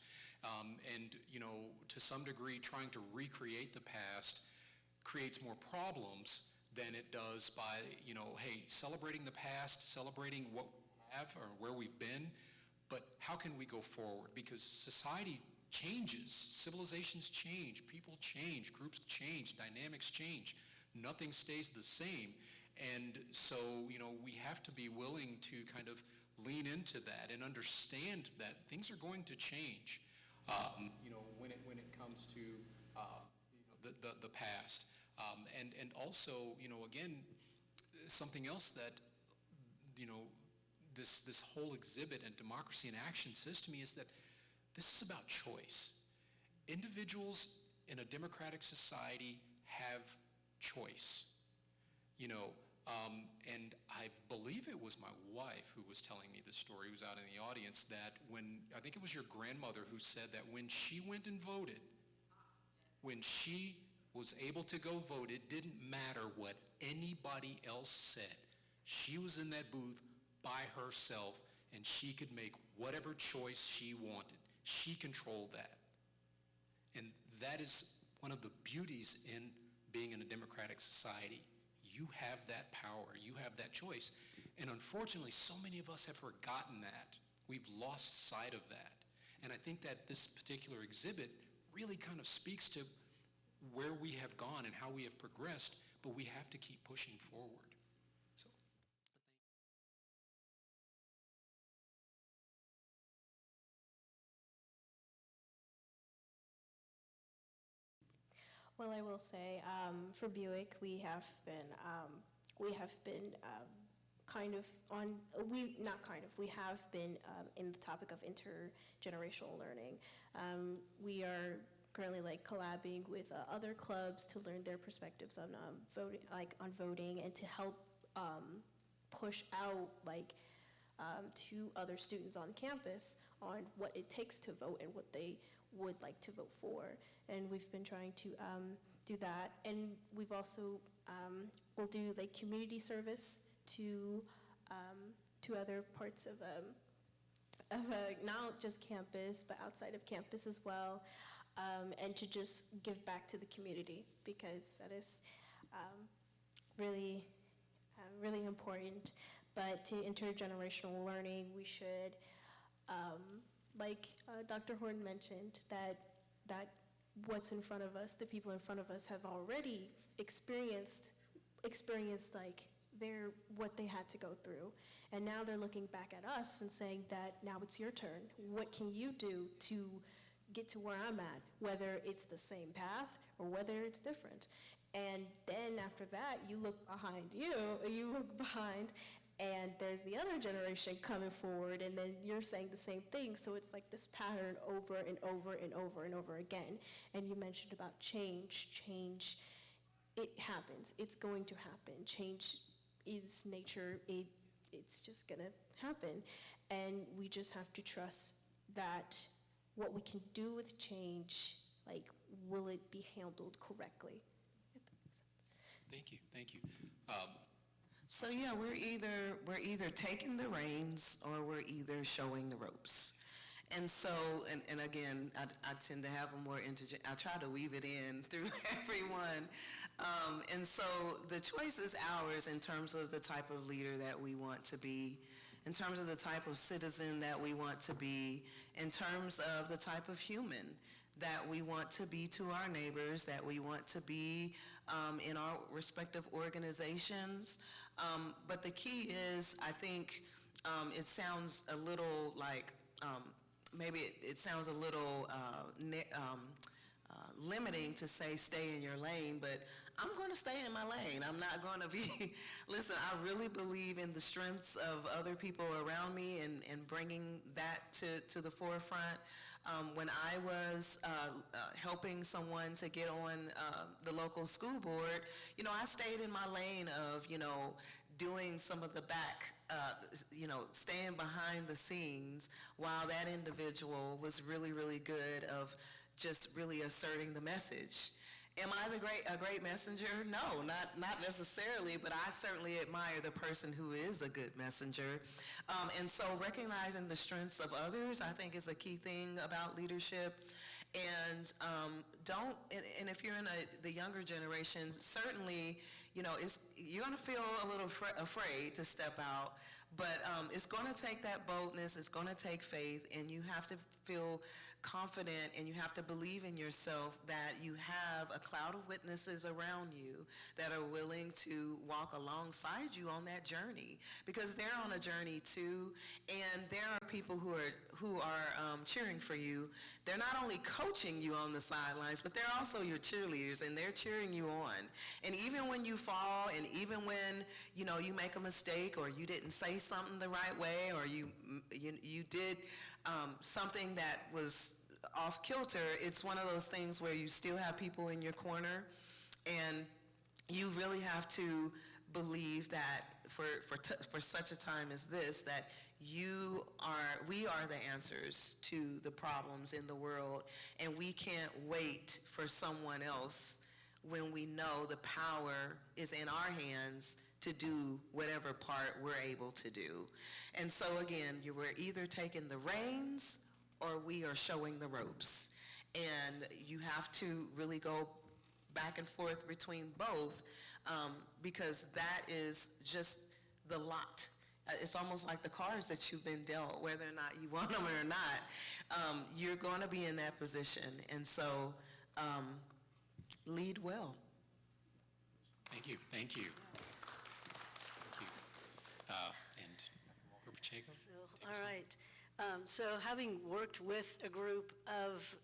And, you know, to some degree, trying to recreate the past creates more problems than it does by, you know, hey, celebrating the past, celebrating what we have or where we've been, but how can we go forward? Because society changes, civilizations change, people change, groups change, dynamics change. Nothing stays the same. And so, you know, we have to be willing to kind of lean into that and understand that things are going to change, you know, when it comes to, you know, the past. And also, you know, again, something else that, you know, this whole exhibit and Democracy in Action says to me is that this is about choice. Individuals in a democratic society have choice, you know, and I believe it was my wife who was telling me this story, who was out in the audience, that when, I think it was your grandmother who said that when she went and voted, when she was able to go vote, it didn't matter what anybody else said. She was in that booth by herself, and she could make whatever choice she wanted. She controlled that. And that is one of the beauties in being in a democratic society. You have that power. You have that choice. And unfortunately, so many of us have forgotten that. We've lost sight of that. And I think that this particular exhibit really kind of speaks to where we have gone and how we have progressed, but we have to keep pushing forward. So, Well, I will say, for Buick, we have been kind of on, we have been in the topic of intergenerational learning. We are currently like collabing with other clubs to learn their perspectives on voting, and to help push out to other students on campus on what it takes to vote and what they would like to vote for. And we've been trying to do that. And we've also, we'll do like community service to other parts of not just campus, but outside of campus as well. And to just give back to the community, because that is really, really important. But to intergenerational learning, we should, like Dr. Horton mentioned, that what's in front of us, the people in front of us have already experienced like what they had to go through. And now they're looking back at us and saying that now it's your turn. What can you do to get to where I'm at, whether it's the same path or whether it's different? And then after that, you look behind and there's the other generation coming forward, and then you're saying the same thing. So it's like this pattern over and over and over and over again. And you mentioned about change. It happens. It's going to happen. Change is nature. It's just gonna happen. And we just have to trust that what we can do with change, like, will it be handled correctly? Thank you, thank you. So yeah, we're either taking the reins or we're either showing the ropes. And so, and again, I tend to have a more I try to weave it in through everyone. And so the choice is ours in terms of the type of leader that we want to be, in terms of the type of citizen that we want to be, in terms of the type of human that we want to be to our neighbors, that we want to be in our respective organizations. But the key is, I think it sounds a little like, maybe it sounds a little limiting to say stay in your lane, but I'm going to stay in my lane. I'm not going to be, listen, I really believe in the strengths of other people around me and bringing that to the forefront. When I was helping someone to get on the local school board, I stayed in my lane of, doing some of the back, staying behind the scenes while that individual was really, really good of just really asserting the message. Am I a great messenger? No, not necessarily, but I certainly admire the person who is a good messenger. And so recognizing the strengths of others, I think, is a key thing about leadership. And and if you're in the younger generation, certainly, you're going to feel a little afraid to step out, but it's going to take that boldness, it's going to take faith, and you have to feel confident and you have to believe in yourself that you have a cloud of witnesses around you that are willing to walk alongside you on that journey, because they're on a journey too, and there are people who are cheering for you. They're not only coaching you on the sidelines, but they're also your cheerleaders, and they're cheering you on. And even when you fall, and even when you make a mistake, or you didn't say something the right way, or you did something that was off kilter, it's one of those things where you still have people in your corner, and you really have to believe that for such a time as this, that we are the answers to the problems in the world, and we can't wait for someone else when we know the power is in our hands to do whatever part we're able to do. And so again, we're either taking the reins or we are showing the ropes. And you have to really go back and forth between both, because that is just the lot. It's almost like the cards that you've been dealt, whether or not you want them or not. You're going to be in that position. And so lead well. Thank you, thank you. Thank you. And Walker Pacheco? All right. So having worked with a group of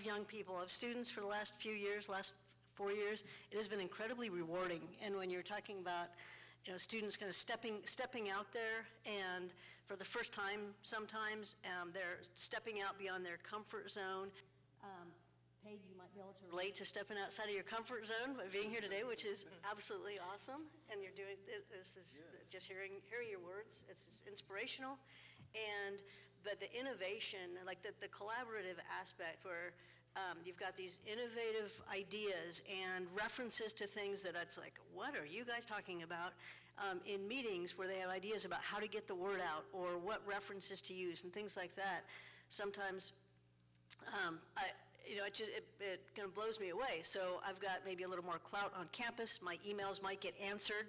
young people, of students for the last 4 years, it has been incredibly rewarding. And when you're talking about students kind of stepping out there, and for the first time sometimes, they're stepping out beyond their comfort zone. Paige, you might be able to relate to stepping outside of your comfort zone by being here today, which is absolutely awesome. And you're doing this is just hearing your words. It's just inspirational, but the innovation, like the collaborative aspect, where you've got these innovative ideas and references to things that it's like, what are you guys talking about? In meetings where they have ideas about how to get the word out or what references to use and things like that. Sometimes it kind of blows me away. So I've got maybe a little more clout on campus. My emails might get answered,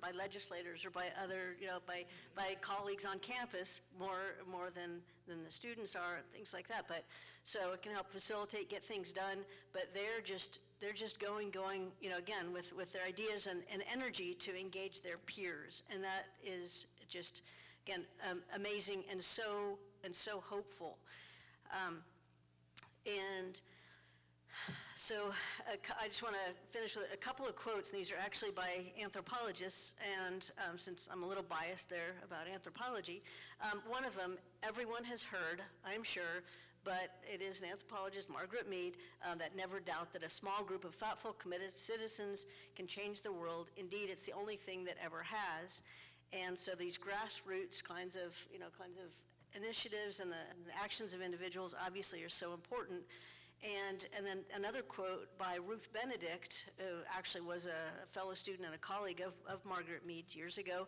by legislators or by other, by colleagues on campus more than the students are, and things like that. But so it can help facilitate, get things done. But they're just going, again, with their ideas and energy to engage their peers, and that is just, again, amazing and so hopeful. And so I just want to finish with a couple of quotes, and these are actually by anthropologists, and since I'm a little biased there about anthropology, one of them, everyone has heard, I'm sure, but it is an anthropologist, Margaret Mead, that never doubt that a small group of thoughtful, committed citizens can change the world. Indeed, it's the only thing that ever has. And so these grassroots kinds of initiatives and the actions of individuals obviously are so important. And then another quote by Ruth Benedict, who actually was a fellow student and a colleague of Margaret Mead years ago.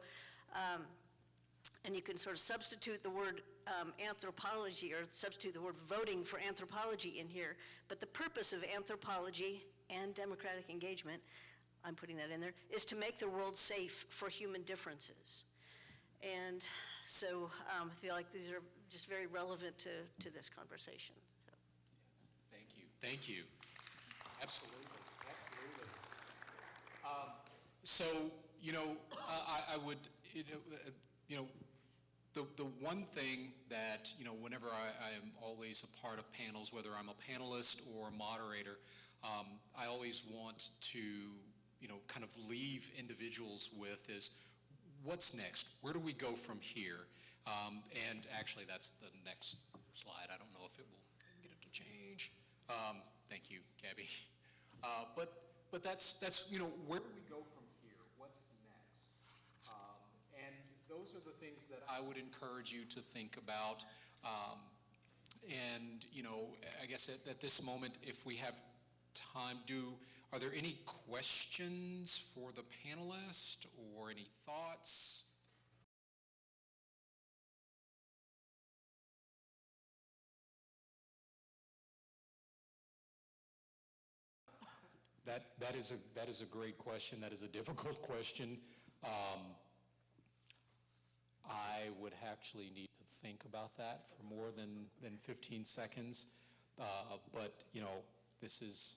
And you can sort of substitute the word anthropology, or substitute the word voting for anthropology in here. But the purpose of anthropology and democratic engagement, I'm putting that in there, is to make the world safe for human differences. And so I feel like these are just very relevant to this conversation. So. Thank you. Absolutely. So, I would, the one thing that, whenever I am always a part of panels, whether I'm a panelist or a moderator, I always want to, kind of leave individuals with is, what's next? Where do we go from here? And actually, that's the next slide. I don't know if it will get it to change. Thank you, Gabby. But that's where do we go from here? What's next? And those are the things that I would encourage you to think about. And I guess at this moment, if we have time, are there any questions for the panelists or any thoughts? That is a great question. That is a difficult question. I would actually need to think about that for more than 15 seconds. But this is,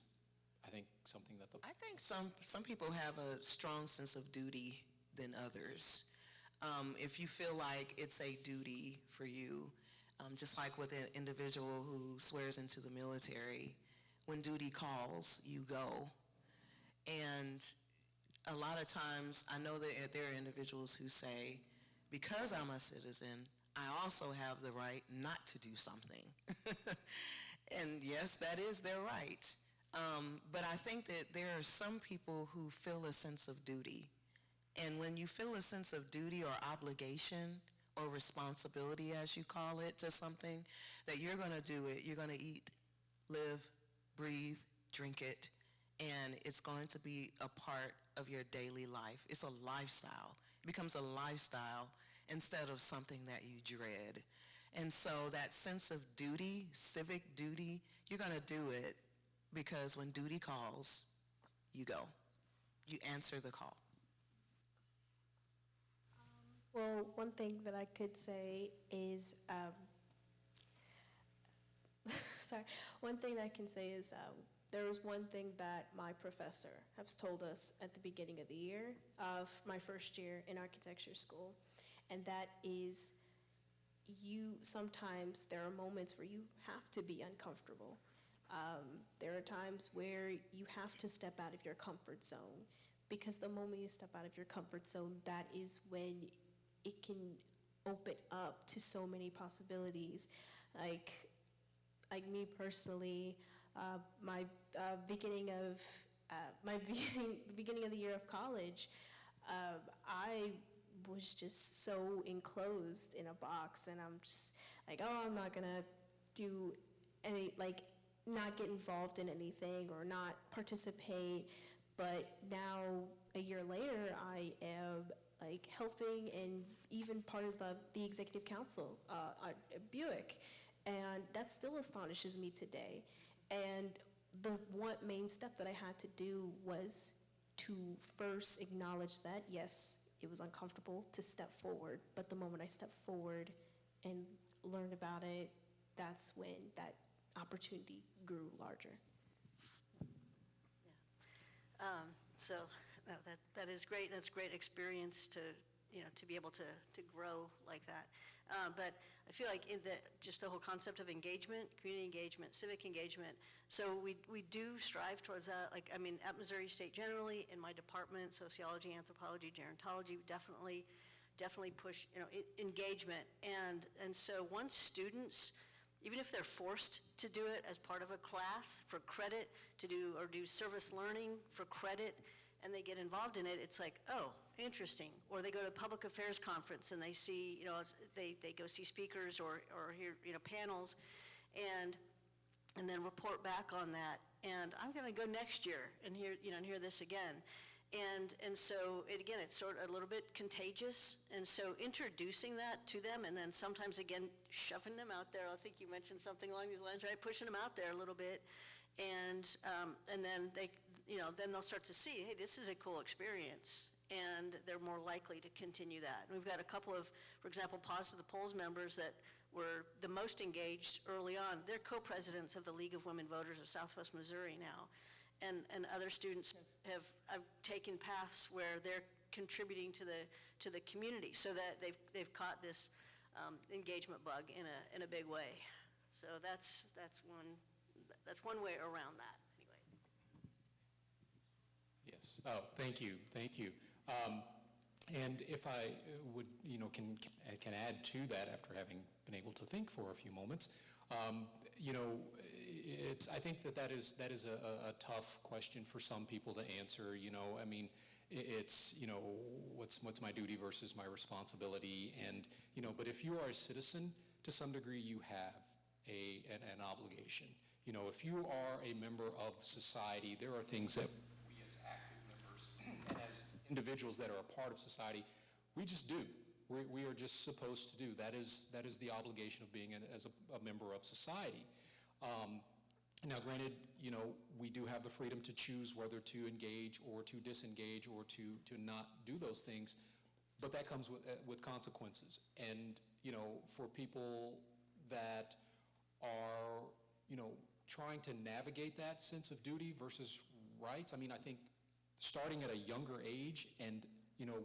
I think, something that I think some people have a strong sense of duty than others. If you feel like it's a duty for you, just like with an individual who swears into the military, when duty calls, you go. And a lot of times, I know that there are individuals who say, because I'm a citizen, I also have the right not to do something. And yes, that is their right. But I think that there are some people who feel a sense of duty. And when you feel a sense of duty or obligation or responsibility, as you call it, to something, that you're going to do it, you're going to eat, live, breathe, drink it, and it's going to be a part of your daily life. It's a lifestyle. It becomes a lifestyle instead of something that you dread. And so that sense of duty, civic duty, you're going to do it because when duty calls, you go. You answer the call. Well, one thing that I could say is, one thing that I can say is there was one thing that my professor has told us at the beginning of the year of my first year in architecture school, and that is sometimes there are moments where you have to be uncomfortable. There are times where you have to step out of your comfort zone, because the moment you step out of your comfort zone, that is when it can open up to so many possibilities. Like me personally, the beginning of the year of college, I was just so enclosed in a box, and I'm just like, oh, I'm not gonna do any, not get involved in anything or not participate. But now, a year later, I am helping and even part of the executive council at Buick, and that still astonishes me today. And the one main step that I had to do was to first acknowledge that, yes, it was uncomfortable to step forward, but the moment I stepped forward and learned about it, that's when that opportunity grew larger. Yeah. So that is great. That's great experience to be able to grow like that. But I feel like just the whole concept of engagement, community engagement, civic engagement, so we do strive towards that. At Missouri State generally, in my department, sociology, anthropology, gerontology, definitely push engagement. And so once students even if they're forced to do it as part of a class for credit, to do service learning for credit, and they get involved in it, it's like, oh, interesting. Or they go to a public affairs conference and they see, they go see speakers or hear, panels, and then report back on that. And I'm going to go next year and hear this again. And so, again, it's sort of a little bit contagious. And so introducing that to them, and then sometimes, again, shoving them out there. I think you mentioned something along these lines, right? Pushing them out there a little bit. And then then they'll start to see, hey, this is a cool experience. And they're more likely to continue that. And we've got a couple of, for example, Pause to the Polls members that were the most engaged early on. They're co-presidents of the League of Women Voters of Southwest Missouri now. And other students have taken paths where they're contributing to the community, so that they've caught this engagement bug in a big way. So that's one way around that, anyway. Yes. Oh, thank you. And if I would, can add to that after having been able to think for a few moments, I think that is a tough question for some people to answer. I mean, it's, what's my duty versus my responsibility, and but if you are a citizen, to some degree, you have an obligation. If you are a member of society, there are things that we as active members and as individuals that are a part of society, we just do. We are just supposed to do. That is the obligation of being as a member of society. Now, granted, we do have the freedom to choose whether to engage or to disengage or to not do those things, but that comes with consequences. And, for people that are, trying to navigate that sense of duty versus rights, I mean, I think starting at a younger age and,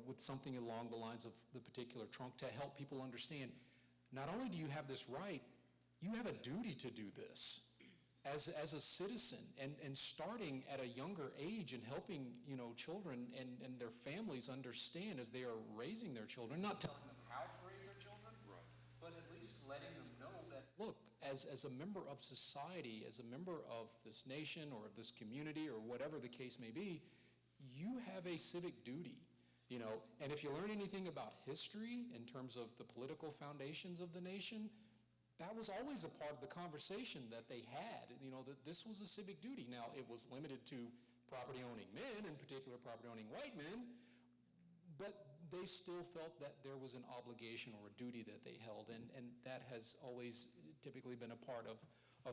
with something along the lines of the particular trunk to help people understand, not only do you have this right, you have a duty to do this as a citizen, and starting at a younger age and helping, children and their families understand as they are raising their children, not telling them how to raise their children, right, but at least letting them know that, look, as a member of society, as a member of this nation or of this community or whatever the case may be, you have a civic duty. And if you learn anything about history in terms of the political foundations of the nation, that was always a part of the conversation that they had, that this was a civic duty. Now, it was limited to property-owning men, in particular property-owning white men, but they still felt that there was an obligation or a duty that they held, and that has always typically been a part of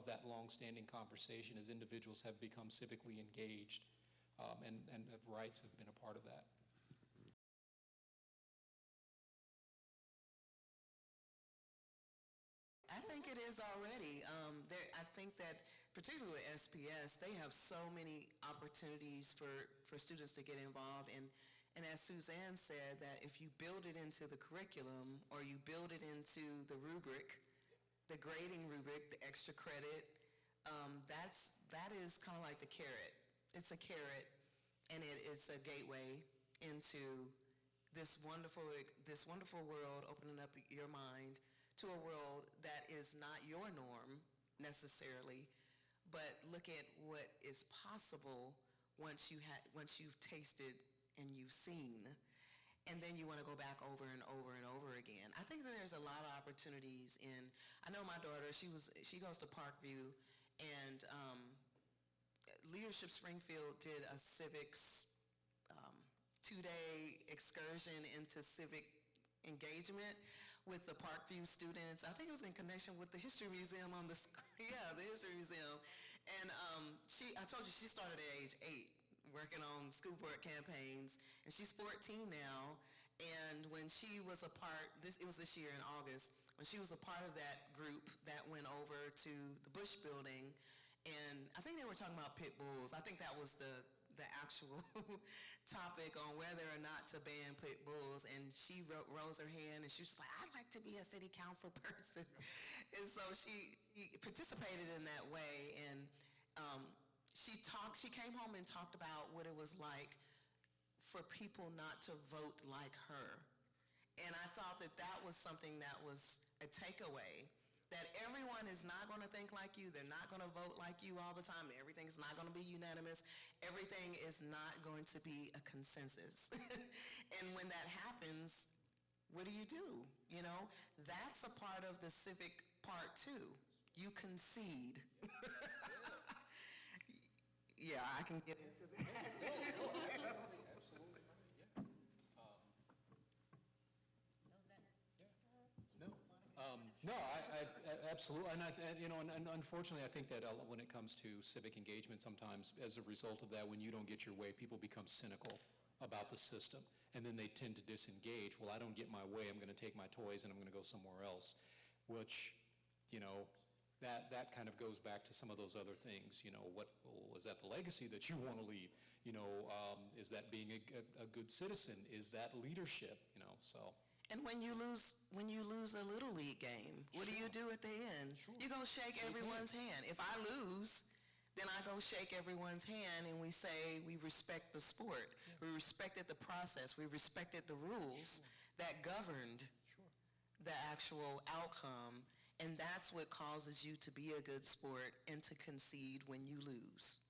that long-standing conversation as individuals have become civically engaged, and rights have been a part of that. I think it is already. I think that particularly with SPS, they have so many opportunities for students to get involved. And as Suzanne said, that if you build it into the curriculum or you build it into the rubric, the grading rubric, the extra credit, that is kind of like the carrot. It's a carrot, and it's a gateway into this wonderful world, opening up your mind to a world that is not your norm necessarily, but look at what is possible once you've tasted and you've seen, and then you want to go back over and over and over again. I think that there's a lot of opportunities I know my daughter, she goes to Parkview, and Leadership Springfield did a civics 2-day excursion into civic engagement with the Parkview students. I think it was in connection with the History Museum the History Museum. And I told you she started at age 8 working on school board campaigns, and she's 14 now. And when she was a part, it was this year in August, when she was a part of that group that went over to the Bush building, and I think they were talking about pit bulls. I think that was the actual topic on whether or not to ban pit bulls, and she rose her hand, and she was just like, I'd like to be a city council person. And so she participated in that way, and she came home and talked about what it was like for people not to vote like her. And I thought that was something that was a takeaway that everyone is not going to think like you, they're not going to vote like you all the time, everything's not going to be unanimous, everything is not going to be a consensus. And when that happens, what do? You know, that's a part of the civic part too. You concede. Yeah, I can get into that. No, absolutely, and unfortunately, I think that when it comes to civic engagement, sometimes as a result of that, when you don't get your way, people become cynical about the system, and then they tend to disengage. Well, I don't get my way, I'm going to take my toys and I'm going to go somewhere else, which, that kind of goes back to some of those other things. Was that the legacy that you want to leave? Is that being a good citizen? Is that leadership? So. And when you lose a little league game, what do you do at the end? Sure. You go shake everyone's hand. If I lose, then I go shake everyone's hand and we say we respect the sport. Yeah. We respected the process. We respected the rules that governed the actual outcome. And that's what causes you to be a good sport and to concede when you lose.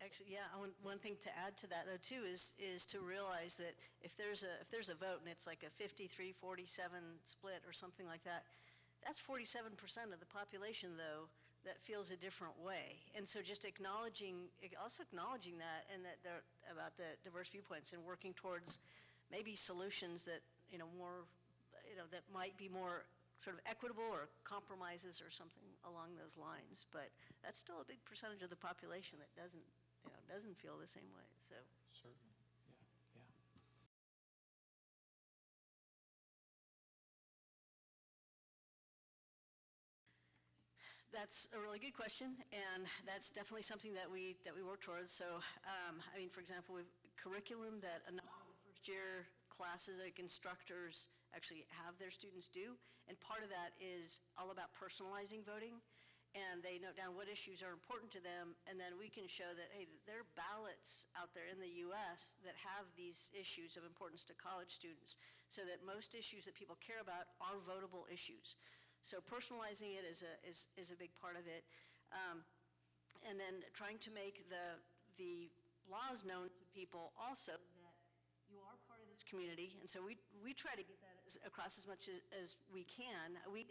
Actually, one thing to add to that, though, too, is to realize that if there's a vote and it's like a 53-47 split or something like that, that's 47% of the population, though, that feels a different way. And so just acknowledging that, and about the diverse viewpoints and working towards maybe solutions that, more, that might be more sort of equitable or compromises or something along those lines. But that's still a big percentage of the population that doesn't feel the same way, so. Certainly, yeah. That's a really good question, and that's definitely something that we work towards. So, for example, we have curriculum that a number of the first-year classes, like instructors, actually have their students do, and part of that is all about personalizing voting. And they note down what issues are important to them, and then we can show that, hey, there are ballots out there in the U.S. that have these issues of importance to college students, so that most issues that people care about are votable issues. So personalizing it is a big part of it. And then trying to make the laws known to people also, that you are part of this community, and so we try to get that across as much as we can. We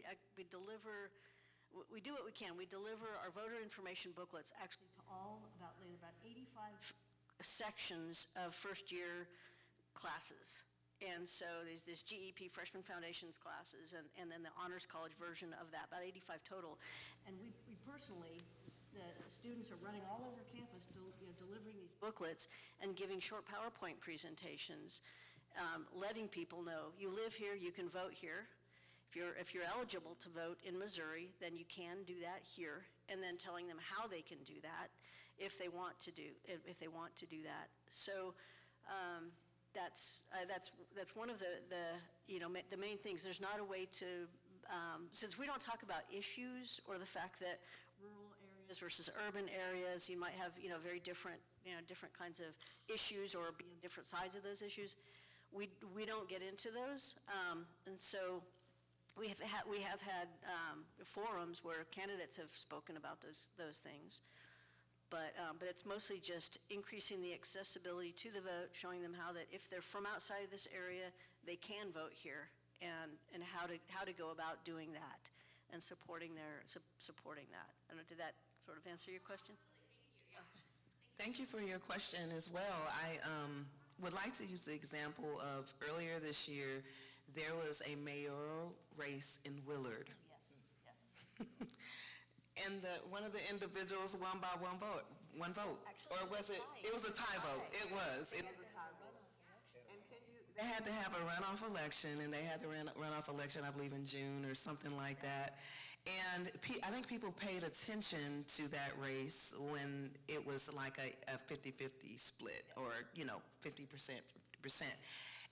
do what we can. We deliver our voter information booklets actually to about 85 sections of first-year classes. And so there's this GEP Freshman Foundations classes, and then the Honors College version of that, about 85 total. And we personally, the students are running all over campus, delivering these booklets and giving short PowerPoint presentations, letting people know, you live here, you can vote here. If you're eligible to vote in Missouri, then you can do that here, and then telling them how they can do that if they want to do that. So that's one of the main things. There's not a way to since we don't talk about issues or the fact that rural areas versus urban areas, you might have very different kinds of issues or be on different sides of those issues. We don't get into those, and so. We have had forums where candidates have spoken about those things, but it's mostly just increasing the accessibility to the vote, showing them how that if they're from outside of this area, they can vote here, and how to go about doing that, and supporting that. I don't know, did that sort of answer your question? Thank you for your question as well. I would like to use the example of earlier this year. There was a mayoral race in Willard. Yes. And one of the individuals won by one vote. Actually, Or was it? It was a tie vote. It was. And They had to have a runoff election, and they had the runoff election, I believe, in June or something like that. And I think people paid attention to that race when it was like a 50-50 split, or 50%.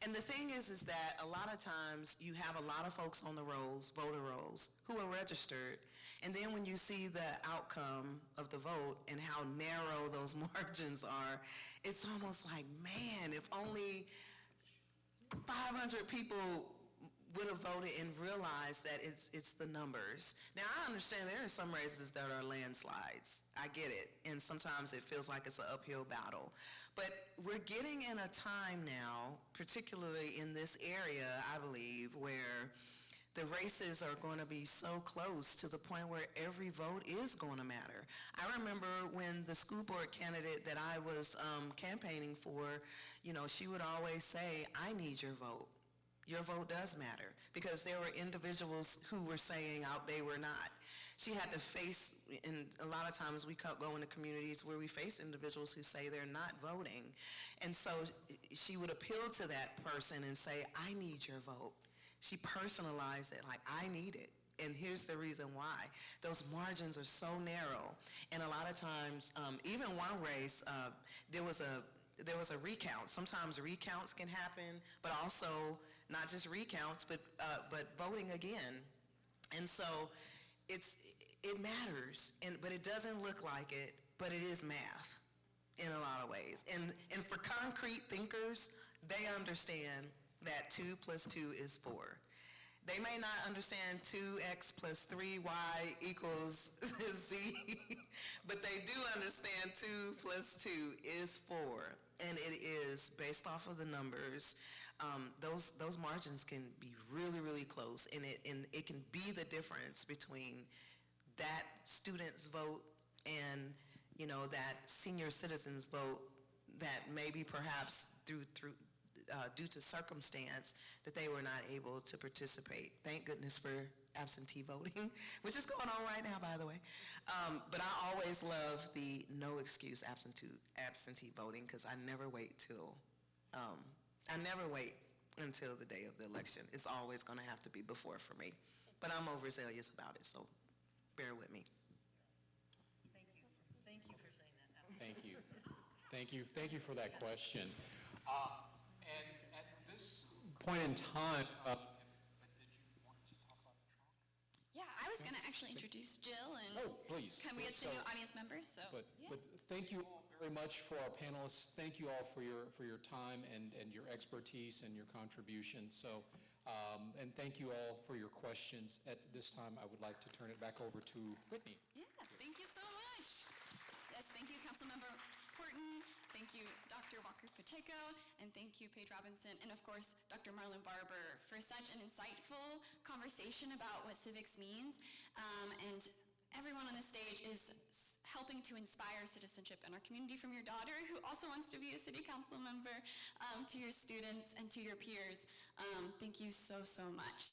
And the thing is that a lot of times you have a lot of folks on the rolls, voter rolls, who are registered, and then when you see the outcome of the vote and how narrow those margins are, it's almost like, man, if only 500 people would have voted and realized that it's the numbers. Now, I understand there are some races that are landslides. I get it. And sometimes it feels like it's an uphill battle. But we're getting in a time now, particularly in this area, I believe, where the races are going to be so close to the point where every vote is going to matter. I remember when the school board candidate that I was campaigning for, you know, she would always say, I need your vote. Your vote does matter, because there were individuals who were saying out they were not. She had to face, and a lot of times we go into communities where we face individuals who say they're not voting. And so she would appeal to that person and say, I need your vote. She personalized it, like, I need it. And here's the reason why. Those margins are so narrow. And a lot of times, even one race, there was a recount. Sometimes recounts can happen, but also not just recounts, but voting again. And so it matters, but it doesn't look like it, but it is math in a lot of ways. And for concrete thinkers, they understand that 2 + 2 is 4. They may not understand 2x + 3y = z, but they do understand 2 + 2 is 4. And it is, based off of the numbers, those margins can be really, really close, and it can be the difference between that student's vote and, you know, that senior citizen's vote that maybe perhaps due to circumstance that they were not able to participate. Thank goodness for absentee voting, which is going on right now, by the way. But I always love the no excuse absentee voting, because I never wait until the day of the election. It's always going to have to be before for me. But I'm overzealous about it, so bear with me. Thank you for saying that. Thank you. Thank you for that question. And at this point in time, did you want to talk about the trial? Yeah, I was going to actually introduce Jill, and Oh, please. can we get some So- new audience members? So, But yeah. thank you all very much for our panelists. Thank you all for your time and your expertise and your contributions. So, and thank you all for your questions. At this time, I would like to turn it back over to Whitney. Yeah, thank you so much. Yes, thank you, Councilmember Horton. Thank you, Dr. Walker-Pacheco, and thank you, Paige Robinson, and of course, Dr. Marlon Barber, for such an insightful conversation about what civics means. And everyone on the stage is helping to inspire citizenship in our community, from your daughter, who also wants to be a city council member, to your students and to your peers. Thank you so, so much.